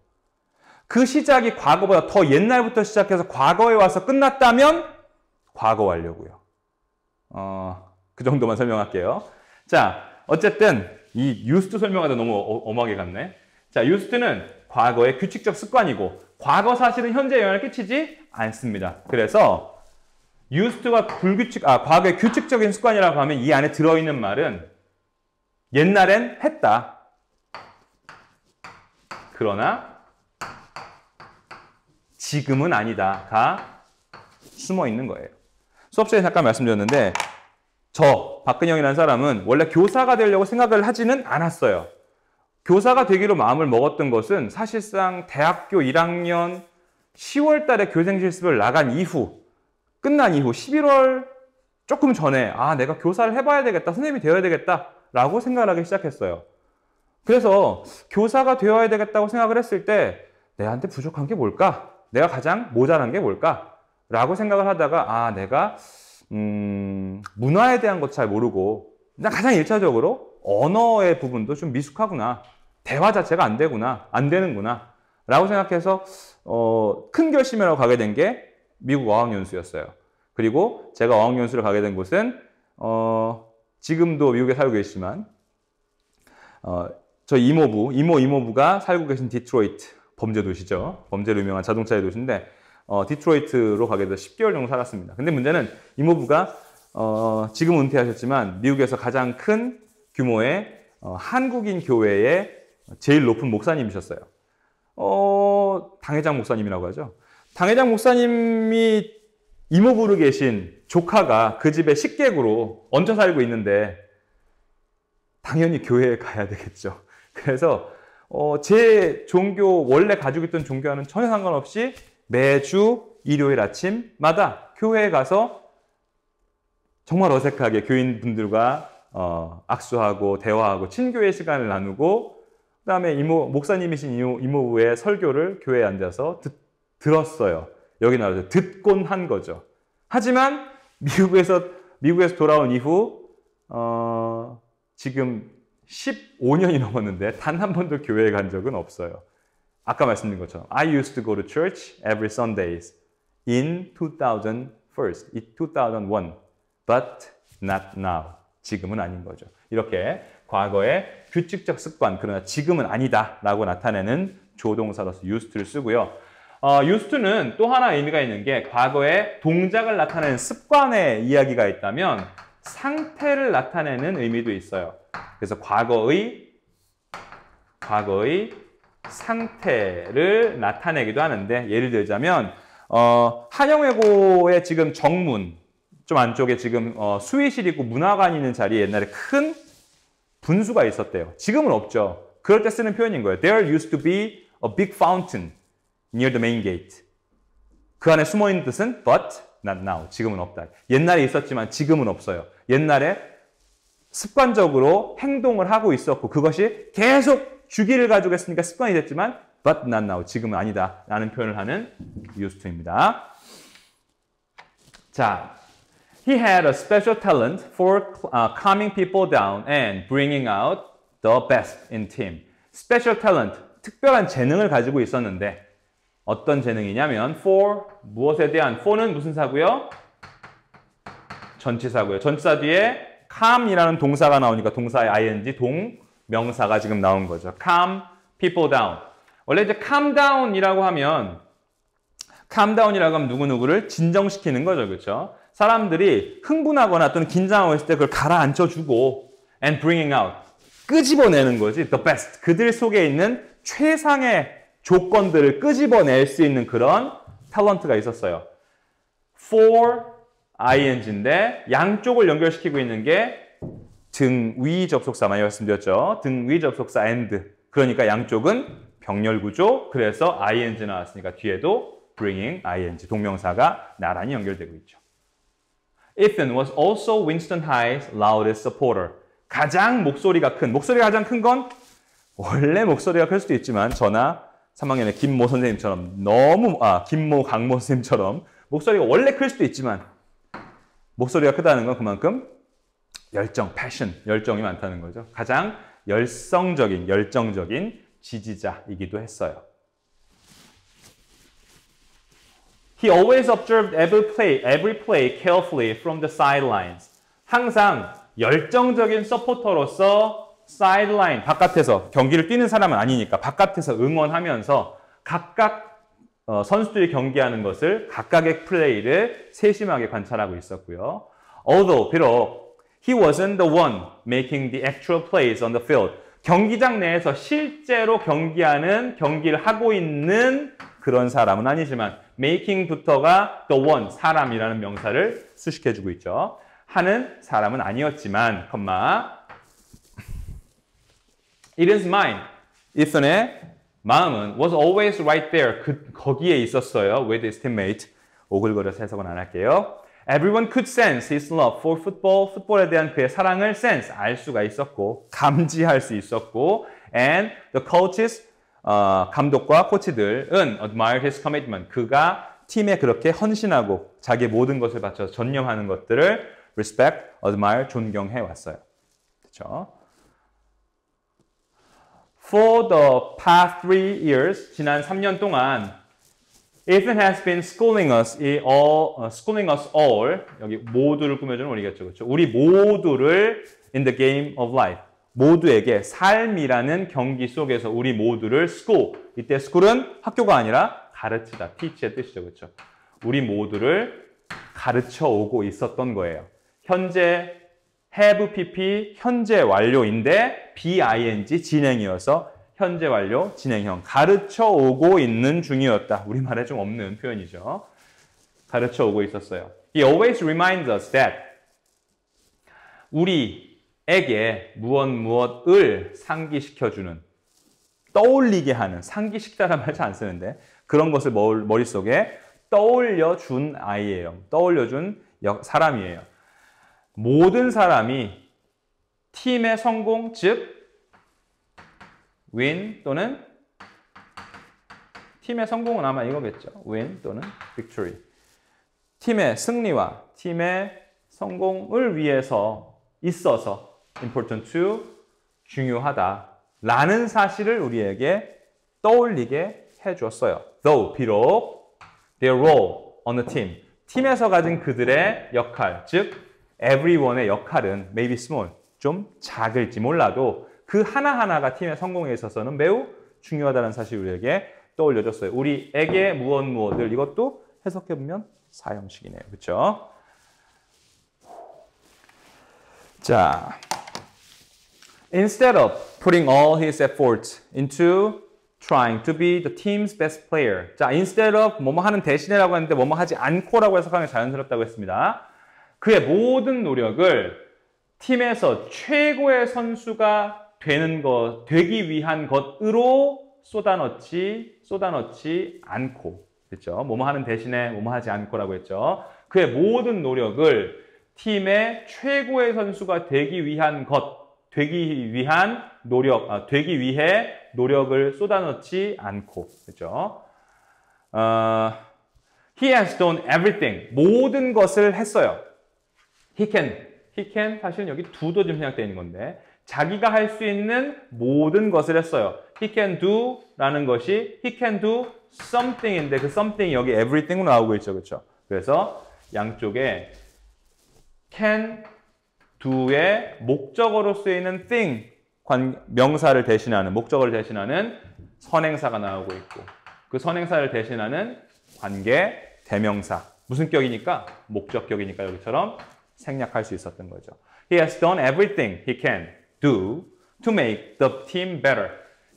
그 시작이 과거보다 더 옛날부터 시작해서 과거에 와서 끝났다면 과거 완료고요. 그 정도만 설명할게요. 자, 어쨌든 이 used 설명하다 너무 엄하게 갔네. 자, used는 과거의 규칙적 습관이고 과거 사실은 현재에 영향을 끼치지 않습니다. 그래서 used가 과거의 규칙적인 습관이라고 하면 이 안에 들어있는 말은 옛날엔 했다. 그러나 지금은 아니다가 숨어 있는 거예요. 수업 시간에 잠깐 말씀드렸는데 저 박근영이라는 사람은 원래 교사가 되려고 생각을 하지는 않았어요. 교사가 되기로 마음을 먹었던 것은 사실상 대학교 1학년 10월 달에 교생 실습을 나간 이후, 끝난 이후 11월 조금 전에 내가 교사를 해봐야 되겠다, 선생님이 되어야 되겠다 라고 생각을 하기 시작했어요. 그래서 교사가 되어야 되겠다고 생각을 했을 때 내한테 부족한 게 뭘까? 내가 가장 모자란 게 뭘까? 라고 생각을 하다가 내가 문화에 대한 것 잘 모르고 그냥 가장 1차적으로 언어의 부분도 좀 미숙하구나. 대화 자체가 안 되구나. 안 되는구나. 라고 생각해서 큰 결심을 하고 가게 된 게 미국 어학연수였어요. 그리고 제가 어학연수를 가게 된 곳은 지금도 미국에 살고 계시지만 저희 이모부가 살고 계신 디트로이트, 범죄 도시죠. 범죄로 유명한 자동차의 도시인데 디트로이트로 가게 돼서 10개월 정도 살았습니다. 근데 문제는 이모부가 지금 은퇴하셨지만 미국에서 가장 큰 규모의 한국인 교회의 제일 높은 목사님이셨어요. 당회장 목사님이라고 하죠. 당회장 목사님이 이모부로 계신 조카가 그 집에 식객으로 얹혀 살고 있는데 당연히 교회에 가야 되겠죠. 그래서 제 종교, 원래 가지고 있던 종교와는 전혀 상관없이 매주 일요일 아침마다 교회에 가서 정말 어색하게 교인분들과 악수하고 대화하고 친교의 시간을 나누고 그다음에 목사님이신 이모부의 설교를 교회에 앉아서 들었어요. 여기 나와서 듣곤 한 거죠. 하지만 미국에서 돌아온 이후 지금 15년이 넘었는데 단 한 번도 교회에 간 적은 없어요. 아까 말씀드린 것처럼 I used to go to church every Sundays in 2001, but not now. 지금은 아닌 거죠. 이렇게 과거의 규칙적 습관, 그러나 지금은 아니다 라고 나타내는 조동사로서 used to를 쓰고요. used to는 또 하나 의미가 있는 게 과거의 동작을 나타내는 습관의 이야기가 있다면 상태를 나타내는 의미도 있어요. 그래서 과거의 상태를 나타내기도 하는데 예를 들자면 한영외고의 지금 정문 좀 안쪽에 지금 수의실 있고 문화관이 있는 자리에 옛날에 큰 분수가 있었대요. 지금은 없죠. 그럴 때 쓰는 표현인 거예요. There used to be a big fountain near the main gate. 그 안에 숨어있는 뜻은 but not now. 지금은 없다. 옛날에 있었지만 지금은 없어요. 옛날에 습관적으로 행동을 하고 있었고 그것이 계속 주기를 가지고 했으니까 습관이 됐지만 but not now. 지금은 아니다. 라는 표현을 하는 used to입니다. 자, he had a special talent for calming people down and bringing out the best in team. special talent, 특별한 재능을 가지고 있었는데 어떤 재능이냐면 for, 무엇에 대한 for는 무슨 사고요? 전치사고요. 전치사 뒤에 calm이라는 동사가 나오니까 동사의 ing, 동명사가 지금 나온 거죠. calm people down. 원래 이제 calm down이라고 하면 누구누구를 진정시키는 거죠. 그렇죠? 사람들이 흥분하거나 또는 긴장하고 있을 때 그걸 가라앉혀주고 and bringing out, 끄집어내는 거지. the best, 그들 속에 있는 최상의 조건들을 끄집어낼 수 있는 그런 탤런트가 있었어요. for ing인데 양쪽을 연결시키고 있는 게 등위 접속사 많이 말씀드렸죠. 등위 접속사 and. 그러니까 양쪽은 병렬구조. 그래서 ing 나왔으니까 뒤에도 bringing ing 동명사가 나란히 연결되고 있죠. Ethan was also Winston High's loudest supporter. 목소리가 가장 큰 건 원래 목소리가 클 수도 있지만 저나 3학년의 김모 선생님처럼 강모 선생님처럼 목소리가 원래 클 수도 있지만 목소리가 크다는 건 그만큼 열정이 많다는 거죠. 가장 열정적인 지지자이기도 했어요. He always observed every play carefully from the sidelines. 항상 열정적인 서포터로서 사이드라인, 바깥에서 경기를 뛰는 사람은 아니니까 바깥에서 응원하면서 각각 선수들이 경기하는 것을 각각의 플레이를 세심하게 관찰하고 있었고요. Although 비록 he wasn't the one making the actual plays on the field. 경기장 내에서 실제로 경기를 하고 있는 그런 사람은 아니지만 making부터가 the one, 사람이라는 명사를 수식해주고 있죠. 하는 사람은 아니었지만, Ethan's mind, 이슨의 마음은 was always right there, 거기에 있었어요. with his teammate. 오글거려서 해석은 안 할게요. Everyone could sense his love for football. 풋볼에 대한 그의 사랑을 sense, 알 수가 있었고, 감지할 수 있었고, and the coaches, 감독과 코치들은 admired his commitment. 그가 팀에 그렇게 헌신하고 자기의 모든 것을 바쳐서 전념하는 것들을 respect, admire, 존경해 왔어요. 그렇죠? For the past 3 years, 지난 3년 동안 Ethan has been schooling us all. 여기 모두를 꾸며주는 우리겠죠, 그렇죠? 우리 모두를 in the game of life. 모두에게 삶이라는 경기 속에서 우리 모두를 school. 이때 school은 학교가 아니라 가르치다, teach의 뜻이죠, 그렇죠? 우리 모두를 가르쳐 오고 있었던 거예요. 현재 have pp 현재 완료인데 BING 진행이어서 현재 완료 진행형 가르쳐 오고 있는 중이었다. 우리말에 좀 없는 표현이죠. 가르쳐 오고 있었어요. He always reminds us that 우리에게 무엇을 상기시켜주는 떠올리게 하는 상기시키다라는 말 잘 안 쓰는데 그런 것을 머릿속에 떠올려준 아이예요. 떠올려준 사람이에요. 모든 사람이 팀의 성공, 즉 win 또는 팀의 성공은 아마 이거겠죠. win 또는 victory. 팀의 승리와 팀의 성공을 위해서 있어서 important to 중요하다 라는 사실을 우리에게 떠올리게 해주었어요. Though 비록 their role on the team 팀에서 가진 그들의 역할, 즉 everyone의 역할은 maybe small, 좀 작을지 몰라도 그 하나하나가 팀의 성공에 있어서는 매우 중요하다는 사실을 우리에게 떠올려줬어요. 우리에게 무엇을 이것도 해석해보면 사형식이네요. 그렇죠? 자, instead of putting all his efforts into trying to be the team's best player. 자, instead of 뭐뭐 하는 대신에라고 했는데 뭐뭐 하지 않고라고 해석하면 자연스럽다고 했습니다. 그의 모든 노력을 팀에서 최고의 선수가 되기 위한 것으로 쏟아넣지 않고, 그렇죠? 뭐뭐 하는 대신에 뭐뭐 하지 않고라고 했죠. 그의 모든 노력을 팀의 최고의 선수가 되기 위해 노력을 쏟아넣지 않고, 그렇죠? He has done everything. 모든 것을 했어요. He can 사실은 여기 do도 지금 생략되어 있는 건데 자기가 할 수 있는 모든 것을 했어요. He can do 라는 것이 he can do something인데 그 something이 여기 everything으로 나오고 있죠. 그렇죠? 그래서 양쪽에 can do의 목적어로 쓰이는 thing 명사를 대신하는 목적어를 대신하는 선행사가 나오고 있고 그 선행사를 대신하는 관계 대명사 무슨 격이니까? 목적격이니까 여기처럼 생략할 수 있었던 거죠. He has done everything he can do to make the team better.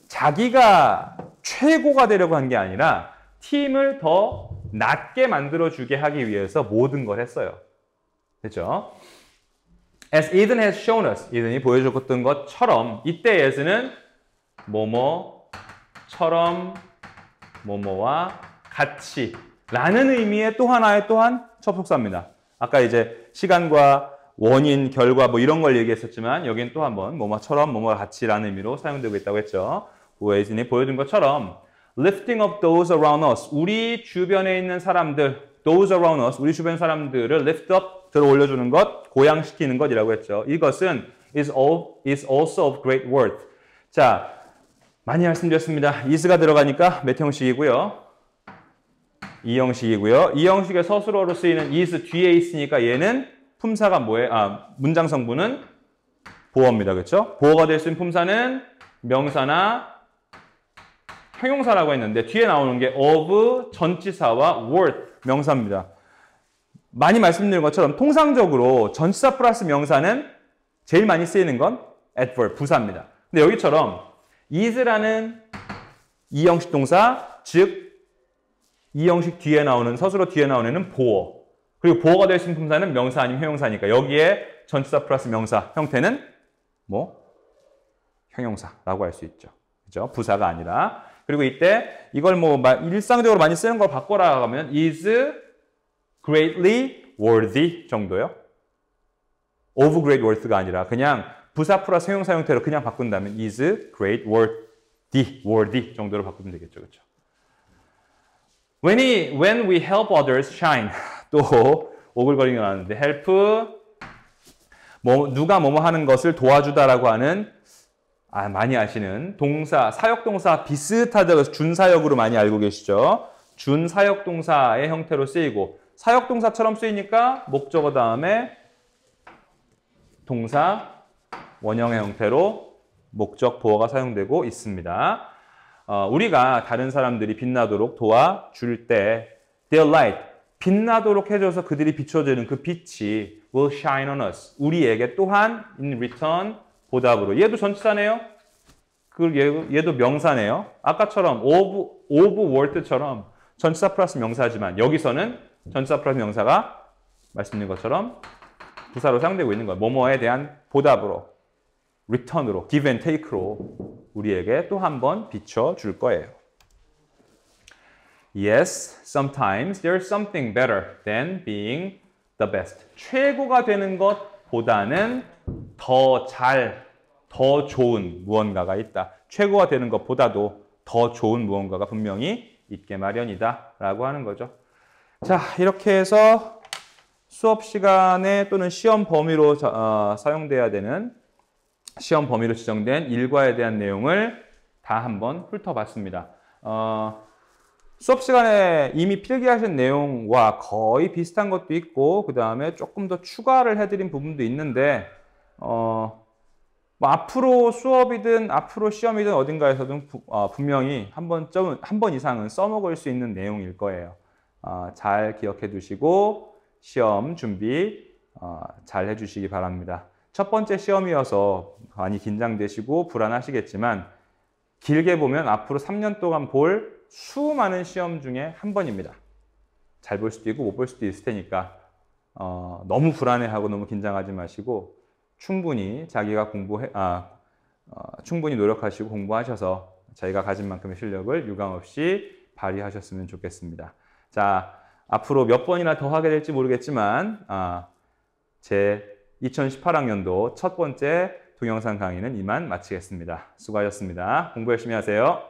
자기가 최고가 되려고 한 게 아니라 팀을 더 낫게 만들어주게 하기 위해서 모든 걸 했어요. 그렇죠? As Ethan has shown us, 이든이 보여줬던 것처럼 이때 as는 뭐뭐처럼 뭐뭐와 같이 라는 의미의 또 하나의 또한 접속사입니다. 아까 이제 시간과 원인, 결과 뭐 이런 걸 얘기했었지만 여기는 또 한번 뭐뭐처럼 뭐뭐와 같이라는 의미로 사용되고 있다고 했죠. 에이진이 보여준 것처럼 lifting up those around us, 우리 주변에 있는 사람들, those around us, 우리 주변 사람들을 lift up, 들어 올려주는 것, 고양시키는 것이라고 했죠. 이것은 is also of great worth. 자, 많이 말씀드렸습니다. is가 들어가니까 몇 형식이고요? 2형식이고요. 이 형식의 서술어로 쓰이는 is 뒤에 있으니까 얘는 품사가 뭐예요? 문장 성분은 보어입니다. 그렇죠? 보어가 될 수 있는 품사는 명사나 형용사라고 했는데 뒤에 나오는 게 of 전치사와 worth 명사입니다. 많이 말씀드린 것처럼 통상적으로 전치사 플러스 명사는 제일 많이 쓰이는 건 adverb, 부사입니다. 근데 여기처럼 is라는 2형식 동사, 즉 이 형식 뒤에 나오는, 서술어 뒤에 나오는 애는 보어. 그리고 보어가 될 수 있는 품사는 명사 아니면 형용사니까 여기에 전치사 플러스 명사 형태는 뭐? 형용사라고 할 수 있죠. 그죠? 부사가 아니라. 그리고 이때 이걸 뭐 일상적으로 많이 쓰는 걸 바꿔라 하면 is greatly worthy 정도요. of great worth가 아니라 그냥 부사 플러스 형용사 형태로 그냥 바꾼다면 is great worthy 정도로 바꾸면 되겠죠. 그렇죠? When we help others shine. 또 오글거리는 게 나왔는데 help 누가 뭐뭐 하는 것을 도와주다라고 하는 많이 아시는 동사, 사역동사 비슷하다고 해서 준사역으로 많이 알고 계시죠? 준사역동사의 형태로 쓰이고 사역동사처럼 쓰이니까 목적어 다음에 동사 원형의 형태로 목적 보어가 사용되고 있습니다. 우리가 다른 사람들이 빛나도록 도와줄 때 their light, 빛나도록 해줘서 그들이 비춰주는 그 빛이 will shine on us. 우리에게 또한 in return 보답으로. 얘도 전치사네요. 얘도 명사네요. 아까처럼 of worth처럼 전치사 플러스 명사지만 여기서는 전치사 플러스 명사가 말씀드린 것처럼 부사로 사용되고 있는 거예요. 뭐뭐에 대한 보답으로, return으로, give and take로 우리에게 또 한 번 비춰줄 거예요. Yes, sometimes there's something better than being the best. 최고가 되는 것보다는 더 좋은 무언가가 있다. 최고가 되는 것보다도 더 좋은 무언가가 분명히 있게 마련이다 라고 하는 거죠. 자, 이렇게 해서 수업 시간에 또는 시험 범위로 사용돼야 되는 시험 범위로 지정된 일과에 대한 내용을 다 한번 훑어봤습니다. 수업 시간에 이미 필기하신 내용과 거의 비슷한 것도 있고 그 다음에 조금 더 추가를 해드린 부분도 있는데 뭐 앞으로 수업이든 앞으로 시험이든 어딘가에서든 분명히 한 번 이상은 써먹을 수 있는 내용일 거예요. 잘 기억해 두시고 시험 준비 잘 해주시기 바랍니다. 첫 번째 시험이어서 많이 긴장되시고 불안하시겠지만 길게 보면 앞으로 3년 동안 볼 수많은 시험 중에 한 번입니다. 잘 볼 수도 있고 못 볼 수도 있을 테니까 너무 불안해하고 너무 긴장하지 마시고 충분히 자기가 충분히 노력하시고 공부하셔서 자기가 가진 만큼의 실력을 유감없이 발휘하셨으면 좋겠습니다. 자, 앞으로 몇 번이나 더 하게 될지 모르겠지만 제 2018학년도 첫 번째 동영상 강의는 이만 마치겠습니다. 수고하셨습니다. 공부 열심히 하세요.